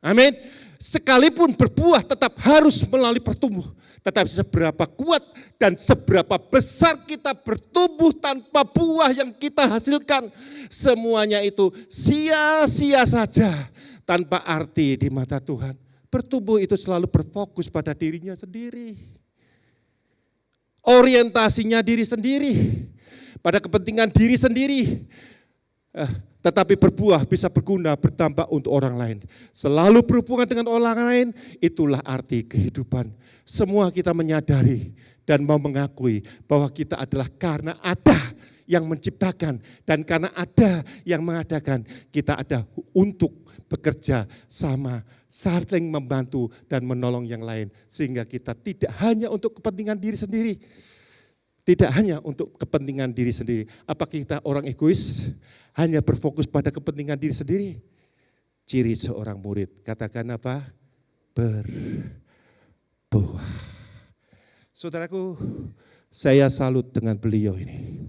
Amin. Sekalipun berbuah tetap harus melalui pertumbuh. Tetapi seberapa kuat dan seberapa besar kita bertumbuh tanpa buah yang kita hasilkan, semuanya itu sia-sia saja, tanpa arti di mata Tuhan. Bertumbuh itu selalu berfokus pada dirinya sendiri. Orientasinya diri sendiri, pada kepentingan diri sendiri. Tetapi berbuah bisa berguna, bertambah untuk orang lain. Selalu berhubungan dengan orang lain, itulah arti kehidupan. Semua kita menyadari dan mau mengakui bahwa kita adalah karena ada yang menciptakan dan karena ada yang mengadakan, kita ada untuk bekerja sama, saling membantu dan menolong yang lain. Sehingga kita tidak hanya untuk kepentingan diri sendiri. Tidak hanya untuk kepentingan diri sendiri. Apakah kita orang egois? Hanya berfokus pada kepentingan diri sendiri? Ciri seorang murid, katakan apa? Berbuah. Saudaraku, saya salut dengan beliau ini.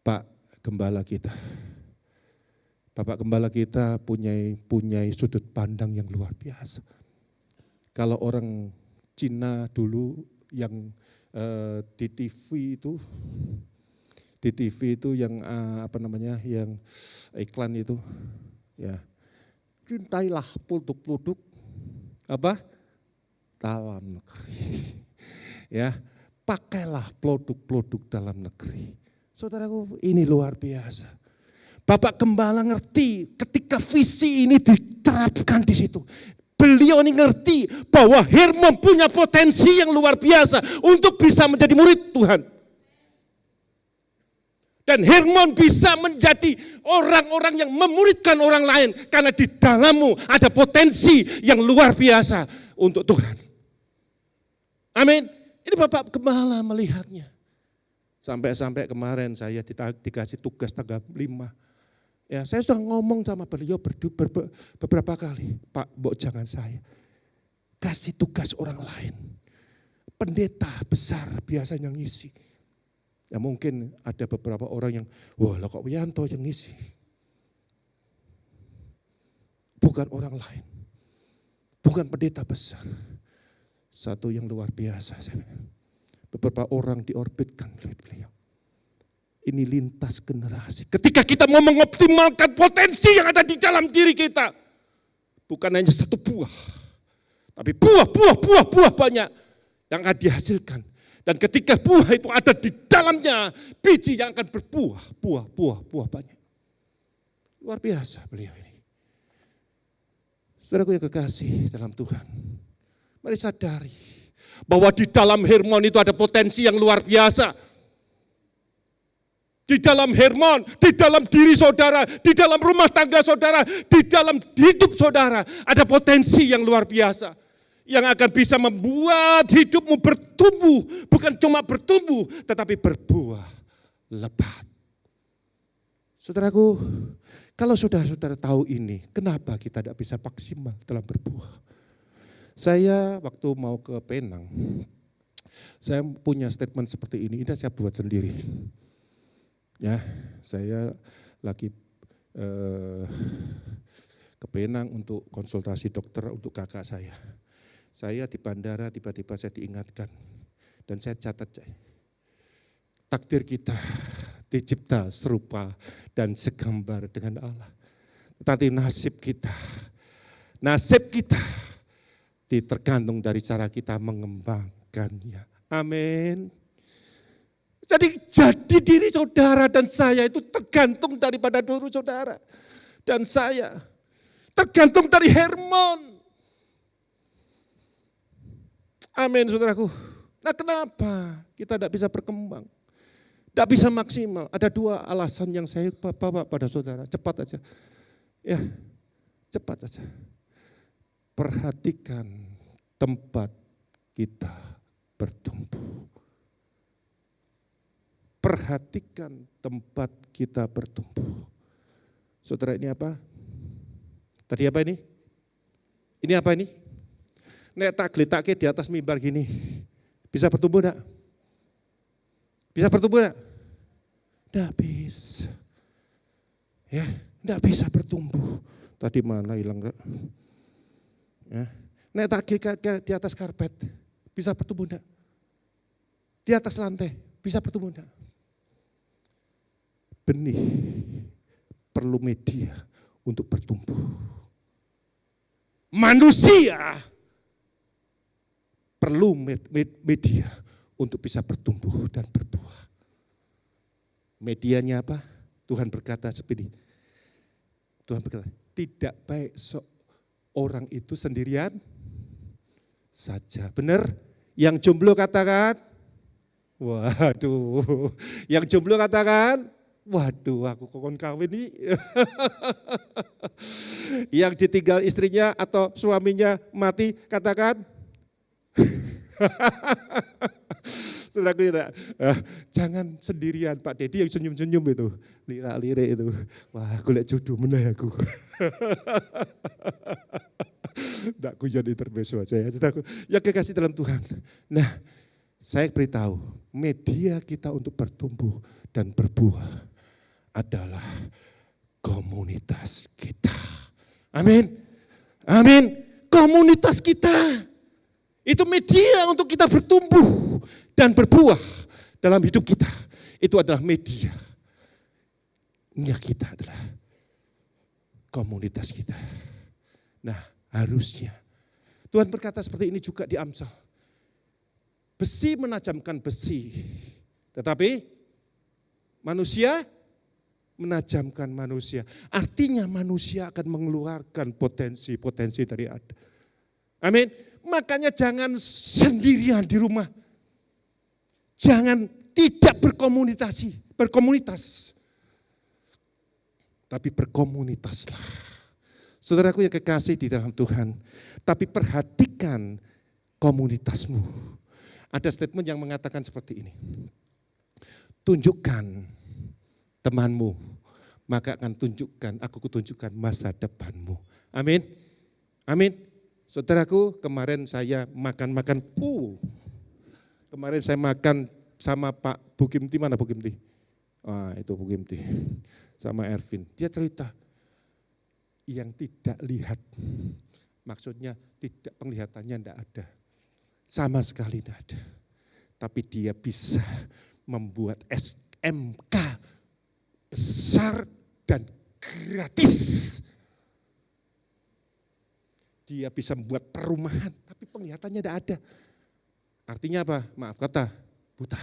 Pak Gembala kita. Bapak Gembala kita punya sudut pandang yang luar biasa. Kalau orang Cina dulu yang di TV itu yang yang iklan itu, ya, cintailah produk-produk dalam negeri, ya, pakailah produk-produk dalam negeri. Saudaraku, ini luar biasa. Bapak Gembala ngerti ketika visi ini diterapkan di situ. Beliau ini ngerti bahwa Hermon punya potensi yang luar biasa untuk bisa menjadi murid Tuhan. Dan Hermon bisa menjadi orang-orang yang memuridkan orang lain. Karena di dalammu ada potensi yang luar biasa untuk Tuhan. Amin. Ini Bapak Gembala melihatnya. Sampai-sampai kemarin saya dikasih tugas tanggal 5. Ya, saya sudah ngomong sama beliau beberapa kali, Pak, mbok jangan saya. Kasih tugas orang lain. Pendeta besar biasanya ngisi. Ya mungkin ada beberapa orang yang, wah lah kok Wianto yang ngisi. Bukan orang lain. Bukan pendeta besar. Satu yang luar biasa. Beberapa orang diorbitkan oleh beliau. Ini lintas generasi. Ketika kita mau mengoptimalkan potensi yang ada di dalam diri kita. Bukan hanya satu buah. Tapi buah banyak yang akan dihasilkan. Dan ketika buah itu ada di dalamnya, biji yang akan berbuah, buah banyak. Luar biasa beliau ini. Saudaraku yang kekasih dalam Tuhan. Mari sadari bahwa di dalam Hermon itu ada potensi yang luar biasa. Di dalam Hermon, di dalam diri saudara, di dalam rumah tangga saudara, di dalam hidup saudara, ada potensi yang luar biasa. Yang akan bisa membuat hidupmu bertumbuh, bukan cuma bertumbuh, tetapi berbuah lebat. Saudaraku, kalau saudara tahu ini, kenapa kita tidak bisa maksimal dalam berbuah? Saya waktu mau ke Penang, saya punya statement seperti ini saya buat sendiri. Ya, saya lagi ke Penang untuk konsultasi dokter untuk kakak saya. Saya di bandara tiba-tiba saya diingatkan dan saya catat, takdir kita dicipta serupa dan segambar dengan Allah. Tetapi nasib kita tergantung dari cara kita mengembangkannya. Amin. Jadi diri saudara dan saya itu tergantung daripada diri saudara dan saya. Tergantung dari Hermon. Amin saudaraku. Nah kenapa kita tidak bisa berkembang? Tidak bisa maksimal. Ada 2 alasan yang saya bawa pada saudara. Cepat aja. Ya, cepat aja. Perhatikan tempat kita bertumbuh. Perhatikan tempat kita bertumbuh. Saudara ini apa? Tadi apa ini? Ini apa ini? Nek tak geletak di atas mimbar gini. Bisa bertumbuh enggak? Bisa bertumbuh enggak? Enggak bisa. Ya, enggak bisa bertumbuh. Tadi mana hilang enggak? Ya. Nek tak geletak di atas karpet. Bisa bertumbuh enggak? Di atas lantai. Bisa bertumbuh enggak? Benih perlu media untuk bertumbuh. Manusia perlu media untuk bisa bertumbuh dan berbuah. Medianya apa? Tuhan berkata seperti ini. Tuhan berkata, tidak baik seorang itu sendirian saja. Benar? Yang jomblo katakan, waduh. Yang jomblo katakan, waduh, aku kokon kawin nih. Yang ditinggal istrinya atau suaminya mati, katakan. Saudaraku, jangan sendirian. Pak Dedi yang senyum-senyum itu, lirak-lirik itu. Wah, aku lihat jodoh meneh aku. Nggak kuyon intermezzo aja ya. Saudaraku, yang kekasih dalam Tuhan. Nah, saya beritahu, media kita untuk bertumbuh dan berbuah adalah komunitas kita. Amin. Amin. Komunitas kita. Itu media untuk kita bertumbuh dan berbuah dalam hidup kita. Itu adalah media. Kita adalah komunitas kita. Nah, harusnya Tuhan berkata seperti ini juga di Amsal. Besi menajamkan besi, tetapi manusia menajamkan manusia. Artinya manusia akan mengeluarkan potensi-potensi dari ada. Amin. Makanya jangan sendirian di rumah. Jangan tidak berkomunitas. Tapi berkomunitaslah. Saudaraku yang kekasih di dalam Tuhan. Tapi perhatikan komunitasmu. Ada statement yang mengatakan seperti ini. Tunjukkan temanmu, maka aku kutunjukkan masa depanmu. Amin. Amin. Saudaraku, kemarin saya makan. Kemarin saya makan sama Pak Bukimti, mana Bukimti? Itu Bukimti. Sama Ervin. Dia cerita yang tidak lihat. Maksudnya tidak, penglihatannya tidak ada. Sama sekali tidak ada. Tapi dia bisa membuat SMK besar dan gratis. Dia bisa membuat perumahan, tapi penglihatannya tidak ada. Artinya apa? Maaf kata, buta.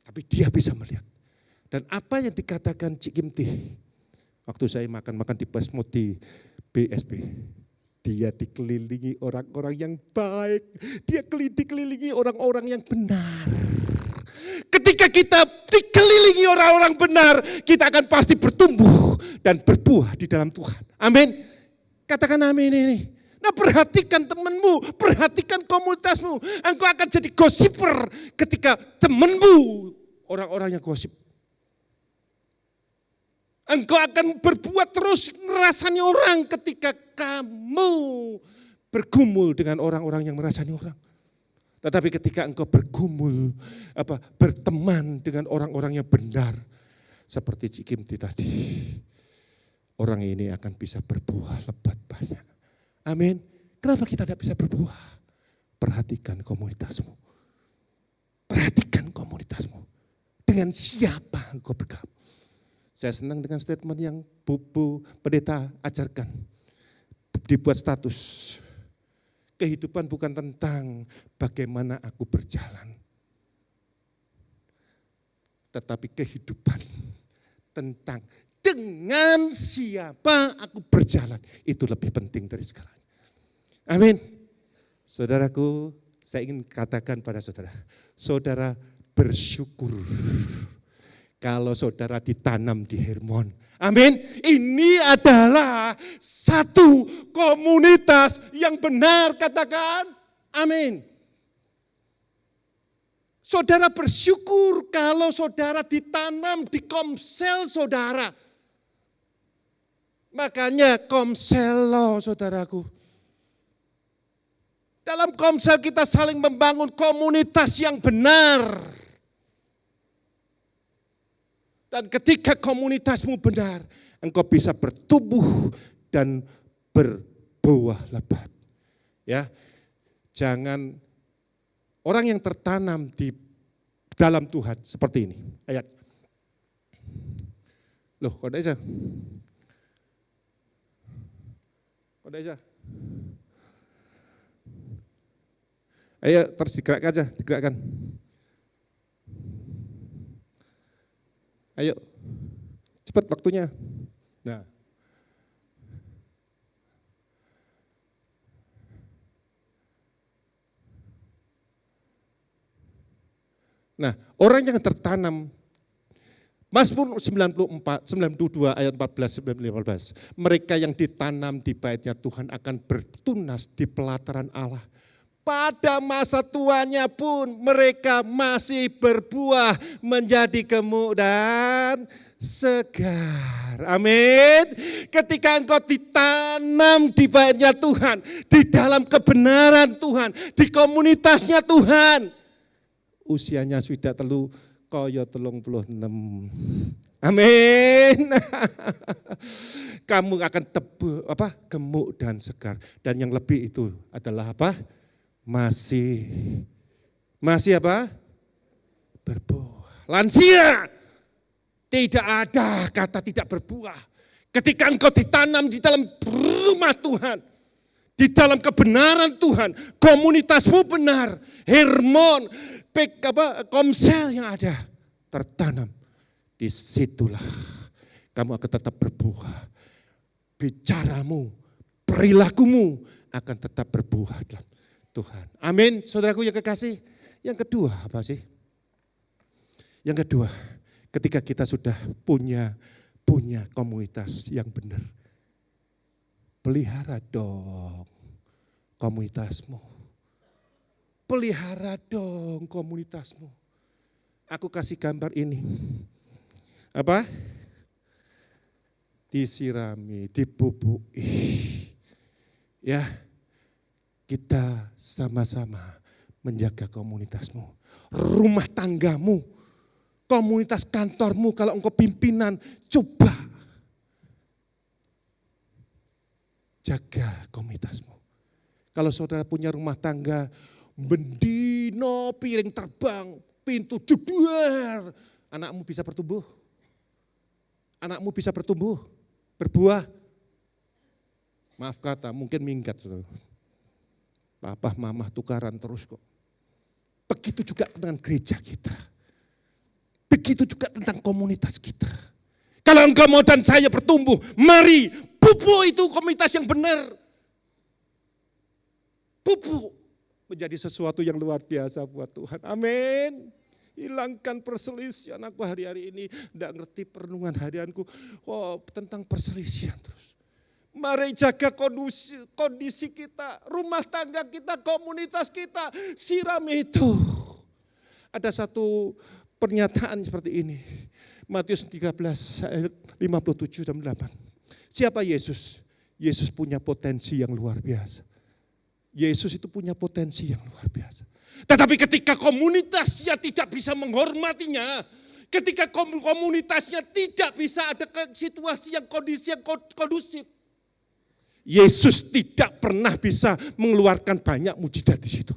Tapi dia bisa melihat. Dan apa yang dikatakan Cik Kimti, waktu saya makan di Basmod di BSB, dia dikelilingi orang-orang yang baik, dia dikelilingi orang-orang yang benar. Ketika kita dikelilingi orang-orang benar, kita akan pasti bertumbuh dan berbuah di dalam Tuhan. Amin. Katakan amin ini. Nah, perhatikan temanmu, perhatikan komunitasmu. Engkau akan jadi gosiper ketika temanmu orang-orang yang gosip. Engkau akan berbuat terus ngerasani orang ketika kamu bergumul dengan orang-orang yang merasani orang. Tetapi ketika engkau berteman dengan orang-orang yang benar, seperti Cik Kimti tadi, orang ini akan bisa berbuah lebat banyak. Amin. Kenapa kita tidak bisa berbuah? Perhatikan komunitasmu. Perhatikan komunitasmu. Dengan siapa engkau bergabung. Saya senang dengan statement yang Bu Pendeta ajarkan. Dibuat status. Kehidupan bukan tentang bagaimana aku berjalan. tetapi kehidupan tentang dengan siapa aku berjalan, itu lebih penting dari segalanya. Amin. Saudaraku, saya ingin katakan pada saudara, saudara bersyukur kalau saudara ditanam di Hermon. Amin. Ini adalah satu komunitas yang benar, katakan amin. Saudara bersyukur kalau saudara ditanam di komsel saudara. Makanya komselo, saudaraku. Dalam komsel kita saling membangun komunitas yang benar. Dan ketika komunitasmu benar, engkau bisa bertumbuh dan berbuah lebat. Ya, jangan orang yang tertanam di dalam Tuhan seperti ini. Ayat. Loh, kok ada Isa? Ayo terus digerakkan aja, digerakkan. Ayo, cepat waktunya. Nah, orang yang tertanam, Mazmur 92 ayat 14-15. Mereka yang ditanam di baitnya Tuhan akan bertunas di pelataran Allah. Pada masa tuanya pun mereka masih berbuah menjadi gemuk dan segar. Amin. Ketika engkau ditanam di baitnya Tuhan, di dalam kebenaran Tuhan, di komunitasnya Tuhan, usianya sudah kaya 36. Amin. Kamu akan gemuk dan segar. Dan yang lebih itu adalah apa? Masih apa? Berbuah. Lansia. Tidak ada kata tidak berbuah. Ketika engkau ditanam di dalam rumah Tuhan, di dalam kebenaran Tuhan, komunitasmu benar, Hermon, komsel yang ada, tertanam. Disitulah kamu akan tetap berbuah. Bicaramu, perilakumu akan tetap berbuah dalam Tuhan. Amin, saudaraku yang kekasih. Yang kedua apa sih? Yang kedua, ketika kita sudah punya komunitas yang benar, pelihara dong komunitasmu. Pelihara dong komunitasmu. Aku kasih gambar ini. Apa? Disirami, dipupui. Ya, kita sama-sama menjaga komunitasmu. Rumah tanggamu, komunitas kantormu, kalau engkau pimpinan, coba jaga komunitasmu. Kalau saudara punya rumah tangga, bendino piring terbang, pintu jedar, anakmu bisa bertumbuh. Anakmu bisa bertumbuh, berbuah. Maaf kata, mungkin minggat. Papa, mama tukaran terus kok. Begitu juga dengan gereja kita. Begitu juga tentang komunitas kita. Kalau engkau mau dan saya bertumbuh, mari pupuk itu komunitas yang benar. Pupuk menjadi sesuatu yang luar biasa buat Tuhan. Amin. Hilangkan perselisihan. Aku hari-hari ini tidak ngerti perenungan harianku. Tentang perselisihan terus. Mari jaga kondisi kita, rumah tangga kita, komunitas kita. Siram itu. Ada satu pernyataan seperti ini. Matius 13 ayat 57 dan 8. Siapa Yesus? Yesus punya potensi yang luar biasa. Yesus itu punya potensi yang luar biasa. Tetapi ketika komunitasnya tidak bisa menghormatinya, ketika komunitasnya tidak bisa ada situasi yang kondisi yang kondusif, Yesus tidak pernah bisa mengeluarkan banyak mujizat di situ.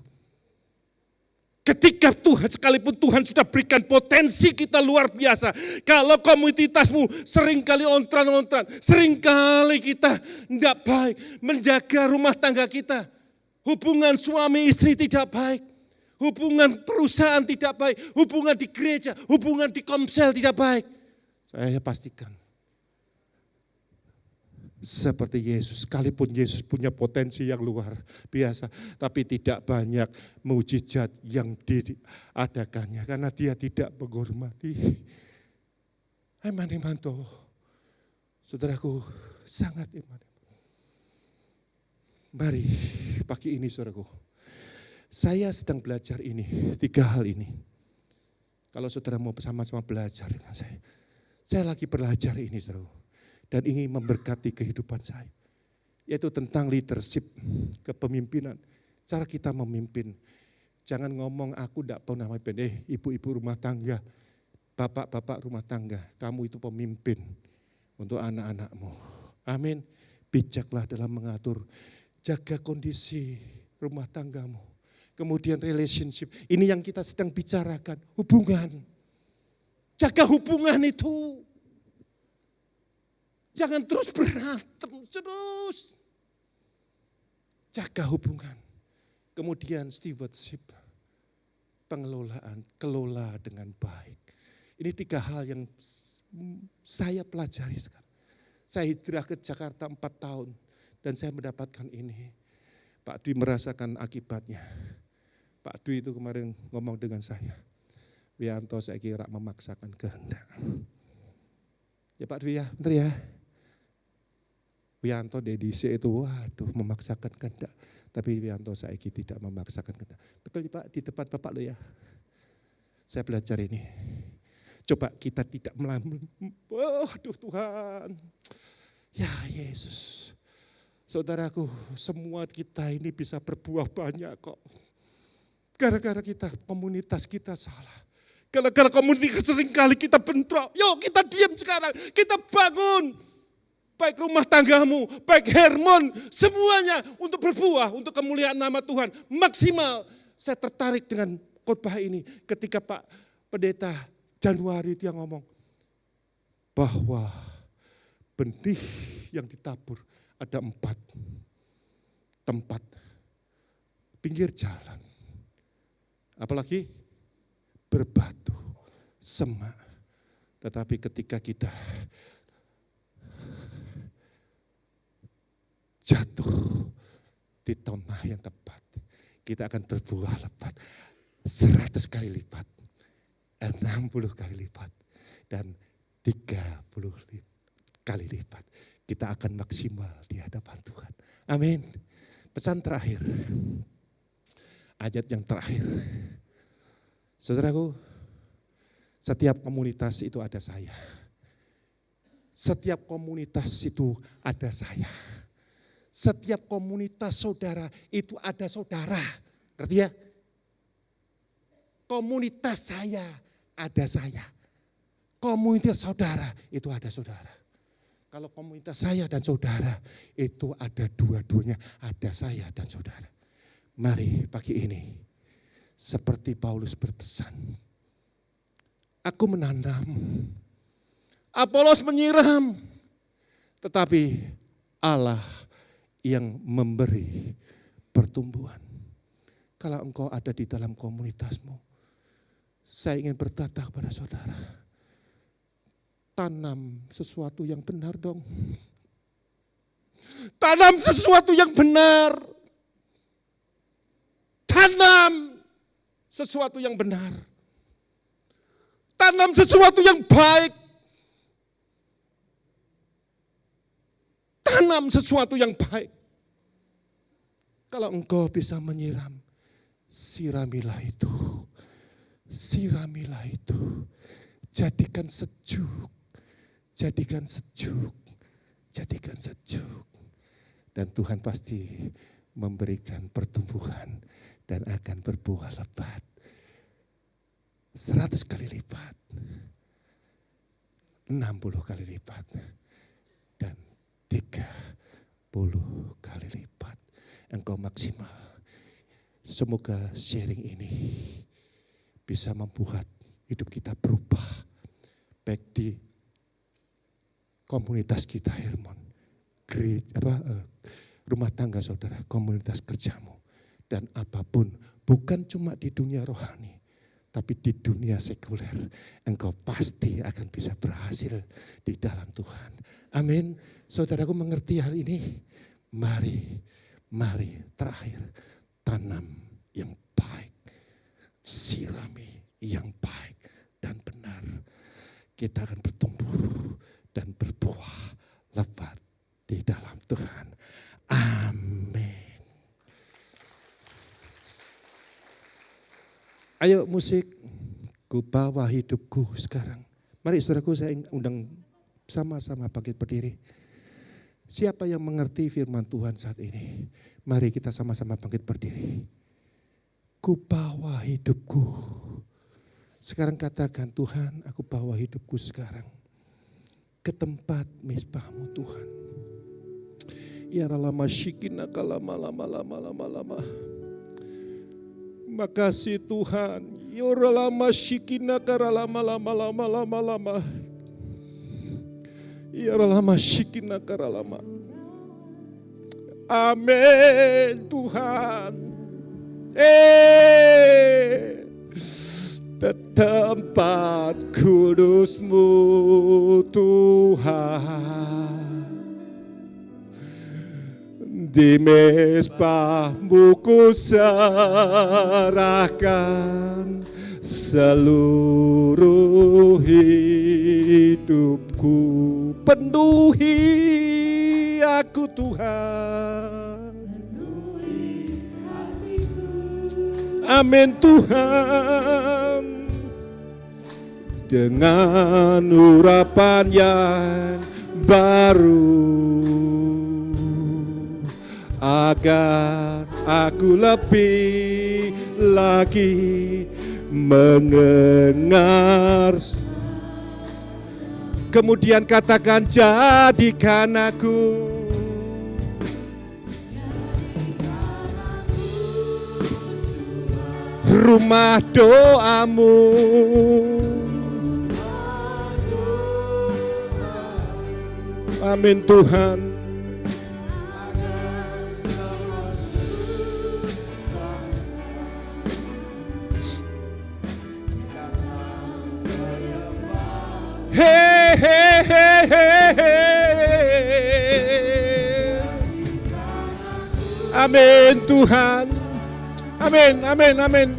Ketika Tuhan, sekalipun Tuhan sudah berikan potensi kita luar biasa, kalau komunitasmu seringkali ontran-ontran, seringkali kita enggak baik menjaga rumah tangga kita, hubungan suami istri tidak baik, Hubungan perusahaan tidak baik, hubungan di gereja, hubungan di komsel tidak baik. Saya pastikan. Seperti Yesus, sekalipun Yesus punya potensi yang luar biasa, tapi tidak banyak mujizat yang diadakannya karena dia tidak menghormati. Iman toh, saudaraku sangat iman. Mari pagi ini saudaraku, saya sedang belajar ini, 3 hal ini. Kalau saudara mau sama-sama belajar dengan saya lagi belajar ini saudaraku. Dan ingin memberkati kehidupan saya. Yaitu tentang leadership, kepemimpinan. Cara kita memimpin. Jangan ngomong aku tidak pernah memimpin. Ibu-ibu rumah tangga, bapak-bapak rumah tangga. Kamu itu pemimpin untuk anak-anakmu. Amin. Bijaklah dalam mengatur. Jaga kondisi rumah tanggamu. Kemudian relationship. Ini yang kita sedang bicarakan. Hubungan. Jaga hubungan itu. Jangan terus berantem, terus. Jaga hubungan. Kemudian stewardship, pengelolaan, kelola dengan baik. Ini 3 hal yang saya pelajari sekarang. Saya hijrah ke Jakarta 4 tahun dan saya mendapatkan ini. Pak Dwi merasakan akibatnya. Pak Dwi itu kemarin ngomong dengan saya. Wianto saya kira memaksakan kehendak. Ya Pak Dwi ya, bentar ya. Wianto DDC itu waduh memaksakan kehendak. Tapi Wianto saiki tidak memaksakan kehendak. Betul ya Pak, di depan Bapak lo ya. Saya belajar ini. Coba kita tidak melamun. Aduh Tuhan. Ya Yesus. Saudaraku, semua kita ini bisa berbuah banyak kok. Gara-gara kita, komunitas kita salah. Gara-gara komunitas seringkali kita bentrok. Yuk kita diam sekarang, kita bangun. Baik rumah tanggamu, baik Hermon, semuanya untuk berbuah, untuk kemuliaan nama Tuhan. Maksimal. Saya tertarik dengan khotbah ini ketika Pak Pendeta Januari dia ngomong bahwa benih yang ditabur ada 4 tempat pinggir jalan. Apalagi berbatu, semak. Tetapi ketika kita jatuh di tanah yang tepat, kita akan berbuah lebat 100 kali lipat, 60 kali lipat, dan 30 kali lipat. Kita akan maksimal di hadapan Tuhan. Amin. Pesan terakhir, ayat yang terakhir. Saudaraku, setiap komunitas itu ada saya. Setiap komunitas itu ada saya. Setiap komunitas saudara itu ada saudara. Ngerti ya? Komunitas saya ada saya. Komunitas saudara itu ada saudara. Kalau komunitas saya dan saudara itu ada dua-duanya. Ada saya dan saudara. Mari pagi ini seperti Paulus berpesan. Aku menanam. Apolos menyiram. Tetapi Allah yang memberi pertumbuhan. Kalau engkau ada di dalam komunitasmu, saya ingin berkata kepada saudara, tanam sesuatu yang benar dong. Tanam sesuatu yang benar. Tanam sesuatu yang benar. Tanam sesuatu yang baik. Tanam sesuatu yang baik. Kalau engkau bisa menyiram, siramilah itu. Siramilah itu. Jadikan sejuk. Jadikan sejuk. Jadikan sejuk. Dan Tuhan pasti memberikan pertumbuhan dan akan berbuah lebat. 100 kali lipat. 60 kali lipat. Dan 30 kali lipat. Engkau maksimal. Semoga sharing ini bisa membuat hidup kita berubah. Baik di komunitas kita Hermon, rumah tangga saudara, komunitas kerjamu, dan apapun, bukan cuma di dunia rohani, tapi di dunia sekuler, engkau pasti akan bisa berhasil di dalam Tuhan. Amin. Saudaraku mengerti hal ini? Mari terakhir, tanam yang baik, sirami yang baik dan benar. Kita akan bertumbuh dan berbuah lebat di dalam Tuhan. Amin. Ayo musik, ku bawa hidupku sekarang. Mari saudaraku, saya undang sama-sama bangkit berdiri. Siapa yang mengerti firman Tuhan saat ini? Mari kita sama-sama bangkit berdiri. Ku bawa hidupku. Sekarang katakan, Tuhan, aku bawa hidupku sekarang ke tempat mezbah-Mu Tuhan. Ya lama syikina kalama lama. Makasih Tuhan. Ya lama syikina karalama lama. Ya lama syikina karalama. Amin Tuhan. Tempat kudus-Mu Tuhan, di mezbah-Mu ku serahkan seluruh hidupku. Penuhi aku Tuhan. Amin Tuhan. Dengan urapan yang baru, agar aku lebih lagi mendengar. Kemudian katakan, jadikan aku rumah doa-Mu. Amin Tuhan. Amin Tuhan. Amin.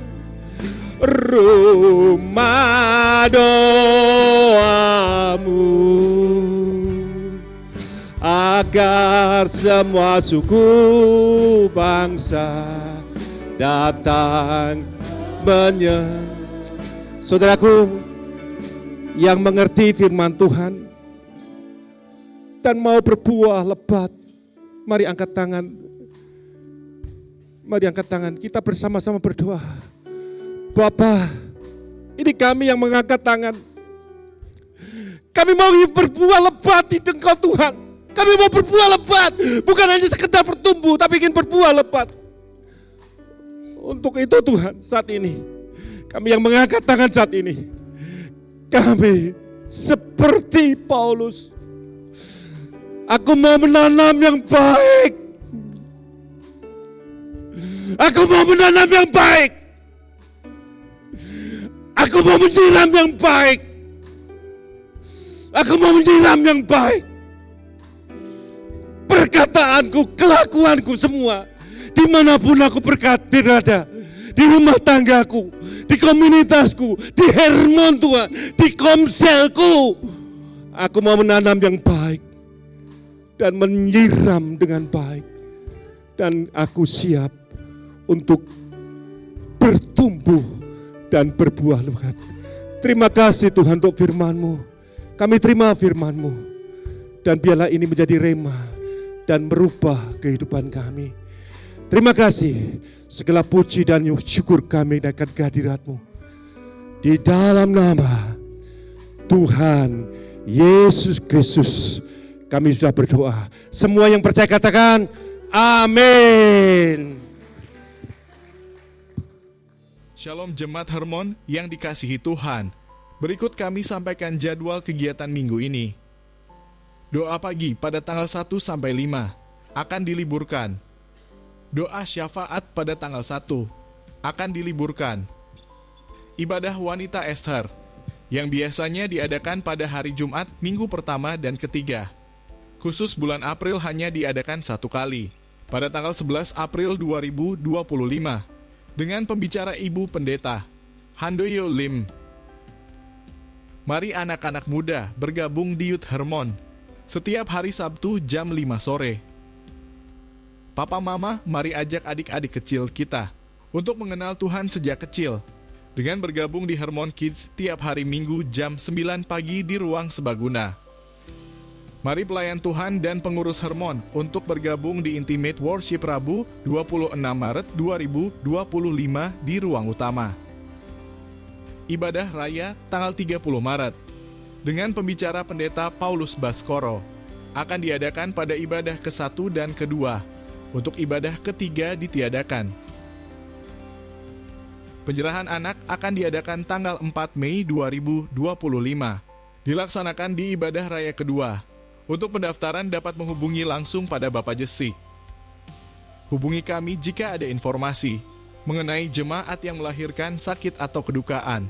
Rumah doa-Mu, agar semua suku bangsa datang Saudaraku yang mengerti firman Tuhan dan mau berbuah lebat, mari angkat tangan. Kita bersama-sama berdoa. Bapa, ini kami yang mengangkat tangan. Kami mau berbuah lebat di Engkau Tuhan. Kami mau berbuah lebat, bukan hanya sekedar bertumbuh, tapi ingin berbuah lebat. Untuk itu Tuhan, saat ini kami yang mengangkat tangan saat ini, kami seperti Paulus. Aku mau menanam yang baik. Aku mau menanam yang baik. Aku mau menyiram yang baik. Aku mau menyiram yang baik. Perkataanku, kelakuanku semua, dimanapun aku berada, di rumah tanggaku, di komunitasku, di Hermon Tuhan, di komselku, aku mau menanam yang baik dan menyiram dengan baik. Dan aku siap untuk bertumbuh dan berbuah lebat. Terima kasih Tuhan untuk firman-Mu. Kami terima firman-Mu. Dan biarlah ini menjadi rema dan merubah kehidupan kami. Terima kasih. Segala puji dan syukur kami akan kehadirat-Mu. Di dalam nama Tuhan Yesus Kristus kami sudah berdoa. Semua yang percaya katakan amin. Shalom Jemaat Hermon yang dikasihi Tuhan. Berikut kami sampaikan jadwal kegiatan minggu ini. Doa pagi pada tanggal 1 sampai 5 akan diliburkan. doa syafaat pada tanggal 1 akan diliburkan. Ibadah wanita Esther yang biasanya diadakan pada hari Jumat minggu pertama dan ketiga. Khusus bulan April hanya diadakan 1 kali, pada tanggal 11 April 2025, dengan pembicara Ibu Pendeta, Handoyo Lim. Mari anak-anak muda bergabung di Youth Hermon, setiap hari Sabtu jam 5 sore. Papa Mama, mari ajak adik-adik kecil kita untuk mengenal Tuhan sejak kecil, dengan bergabung di Hermon Kids tiap hari Minggu jam 9 pagi di ruang Sebaguna. Mari pelayan Tuhan dan pengurus Hermon untuk bergabung di Intimate Worship Rabu 26 Maret 2025 di ruang utama. Ibadah Raya tanggal 30 Maret dengan pembicara Pendeta Paulus Baskoro akan diadakan pada ibadah ke-1 dan ke-2. Untuk ibadah ketiga ditiadakan. Penyerahan anak akan diadakan tanggal 4 Mei 2025. Dilaksanakan di ibadah raya kedua. Untuk pendaftaran dapat menghubungi langsung pada Bapak Jesse. Hubungi kami jika ada informasi mengenai jemaat yang melahirkan sakit atau kedukaan.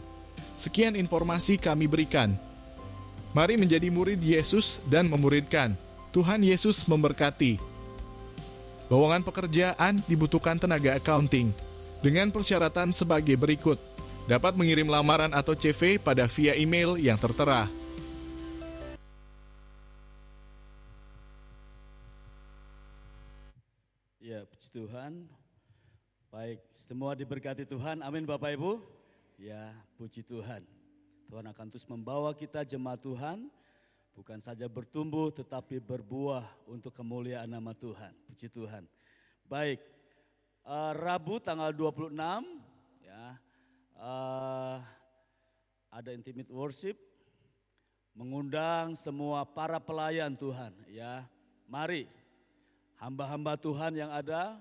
Sekian informasi kami berikan. Mari menjadi murid Yesus dan memuridkan. Tuhan Yesus memberkati. Lowongan pekerjaan dibutuhkan tenaga accounting dengan persyaratan sebagai berikut. Dapat mengirim lamaran atau CV pada via email yang tertera. Ya, puji Tuhan. Baik, semua diberkati Tuhan. Amin Bapak Ibu. Ya, puji Tuhan. Tuhan akan terus membawa kita jemaat Tuhan. Bukan saja bertumbuh tetapi berbuah untuk kemuliaan nama Tuhan. Puji Tuhan. Baik, Rabu tanggal 26 ya, ada Intimate Worship. Mengundang semua para pelayan Tuhan ya. Mari hamba-hamba Tuhan yang ada,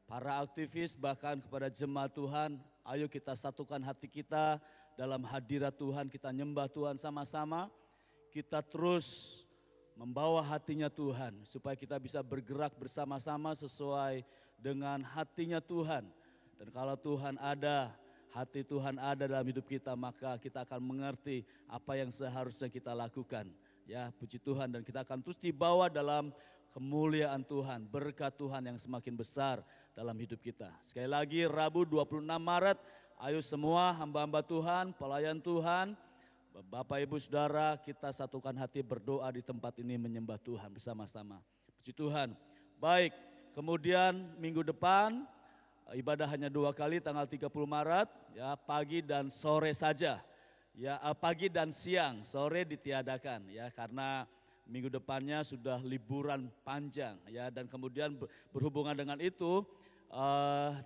para aktivis bahkan kepada jemaat Tuhan, ayo kita satukan hati kita dalam hadirat Tuhan, kita nyembah Tuhan sama-sama. Kita terus membawa hatinya Tuhan supaya kita bisa bergerak bersama-sama sesuai dengan hatinya Tuhan. Dan kalau Tuhan ada, hati Tuhan ada dalam hidup kita, maka kita akan mengerti apa yang seharusnya kita lakukan. Ya, puji Tuhan, dan kita akan terus dibawa dalam kemuliaan Tuhan, berkat Tuhan yang semakin besar dalam hidup kita. Sekali lagi Rabu 26 Maret, ayo semua hamba-hamba Tuhan, pelayan Tuhan, Bapak Ibu Saudara, kita satukan hati berdoa di tempat ini menyembah Tuhan bersama-sama. Puji Tuhan. Baik, kemudian minggu depan ibadah hanya 2 kali tanggal 30 Maret, ya pagi dan sore saja. Ya pagi dan siang, sore ditiadakan ya karena minggu depannya sudah liburan panjang ya, dan kemudian berhubungan dengan itu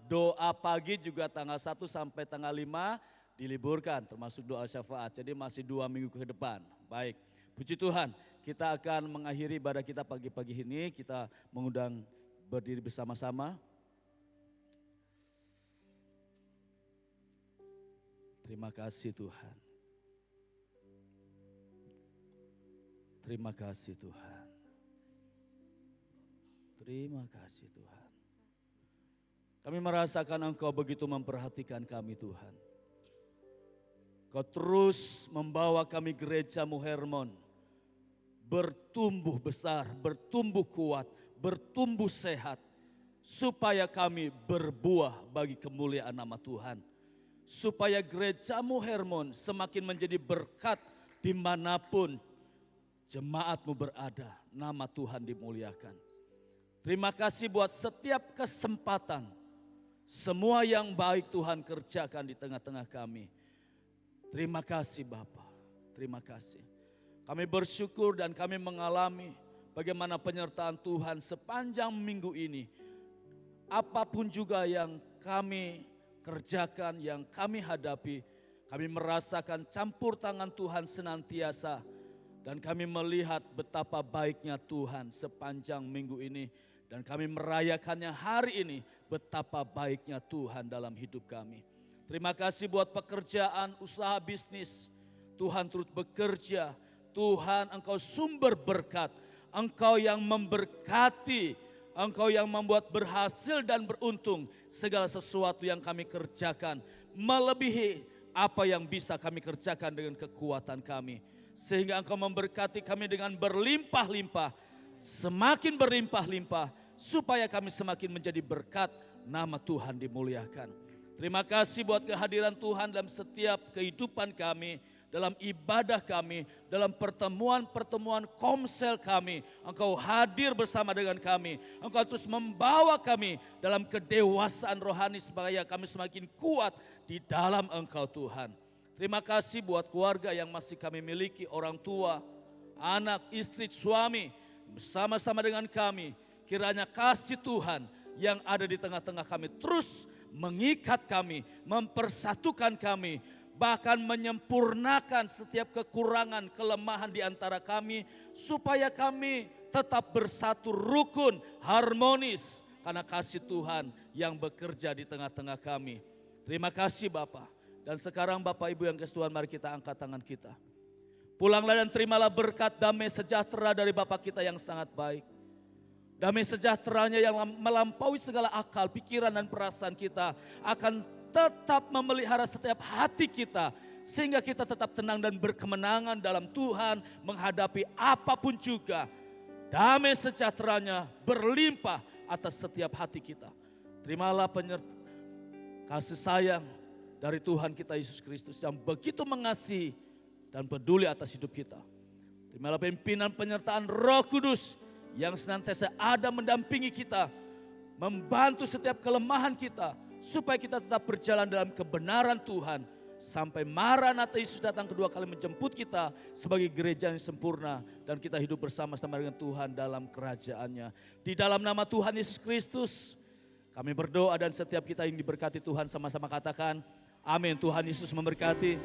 doa pagi juga tanggal 1 sampai tanggal 5 diliburkan termasuk doa syafaat. Jadi masih 2 minggu ke depan. Baik, puji Tuhan, kita akan mengakhiri ibadah kita pagi-pagi ini, kita mengundang berdiri bersama-sama. Terima kasih Tuhan. Terima kasih Tuhan. Terima kasih Tuhan. Kami merasakan Engkau begitu memperhatikan kami Tuhan. Kau terus membawa kami gereja-Mu Hermon bertumbuh besar, bertumbuh kuat, bertumbuh sehat. Supaya kami berbuah bagi kemuliaan nama Tuhan. Supaya gereja-Mu Hermon semakin menjadi berkat dimanapun jemaat-Mu berada, nama Tuhan dimuliakan. Terima kasih buat setiap kesempatan, semua yang baik Tuhan kerjakan di tengah-tengah kami. Terima kasih Bapa, terima kasih. Kami bersyukur dan kami mengalami bagaimana penyertaan Tuhan sepanjang minggu ini. Apapun juga yang kami kerjakan, yang kami hadapi, kami merasakan campur tangan Tuhan senantiasa. Dan kami melihat betapa baiknya Tuhan sepanjang minggu ini. Dan kami merayakannya hari ini, betapa baiknya Tuhan dalam hidup kami. Terima kasih buat pekerjaan, usaha bisnis. Tuhan turut bekerja. Tuhan Engkau sumber berkat. Engkau yang memberkati Engkau yang membuat berhasil dan beruntung segala sesuatu yang kami kerjakan, melebihi apa yang bisa kami kerjakan dengan kekuatan kami. Sehingga Engkau memberkati kami dengan berlimpah-limpah, semakin berlimpah-limpah, supaya kami semakin menjadi berkat, nama Tuhan dimuliakan. Terima kasih buat kehadiran Tuhan dalam setiap kehidupan kami, dalam ibadah kami, dalam pertemuan-pertemuan komsel kami. Engkau hadir bersama dengan kami. Engkau terus membawa kami dalam kedewasaan rohani supaya kami semakin kuat di dalam Engkau Tuhan. Terima kasih buat keluarga yang masih kami miliki, orang tua, anak, istri, suami, bersama-sama dengan kami. Kiranya kasih Tuhan yang ada di tengah-tengah kami terus mengikat kami, mempersatukan kami, bahkan menyempurnakan setiap kekurangan, kelemahan di antara kami, supaya kami tetap bersatu, rukun, harmonis, karena kasih Tuhan yang bekerja di tengah-tengah kami. Terima kasih Bapak. Dan sekarang Bapak Ibu yang kasih Tuhan, mari kita angkat tangan kita. Pulanglah dan terimalah berkat damai sejahtera dari Bapa kita yang sangat baik. Damai sejahteranya yang melampaui segala akal, pikiran dan perasaan kita akan tetap memelihara setiap hati kita. Sehingga kita tetap tenang dan berkemenangan dalam Tuhan menghadapi apapun juga. Damai sejahteranya berlimpah atas setiap hati kita. Terimalah kasih sayang dari Tuhan kita Yesus Kristus yang begitu mengasihi dan peduli atas hidup kita. Terimalah pimpinan penyertaan Roh Kudus yang senantiasa ada mendampingi kita, membantu setiap kelemahan kita, supaya kita tetap berjalan dalam kebenaran Tuhan, sampai Maranatha Yesus datang kedua kali menjemput kita sebagai gereja yang sempurna, dan kita hidup bersama-sama dengan Tuhan dalam kerajaannya. Di dalam nama Tuhan Yesus Kristus, kami berdoa dan setiap kita yang diberkati Tuhan sama-sama katakan, amin. Tuhan Yesus memberkati.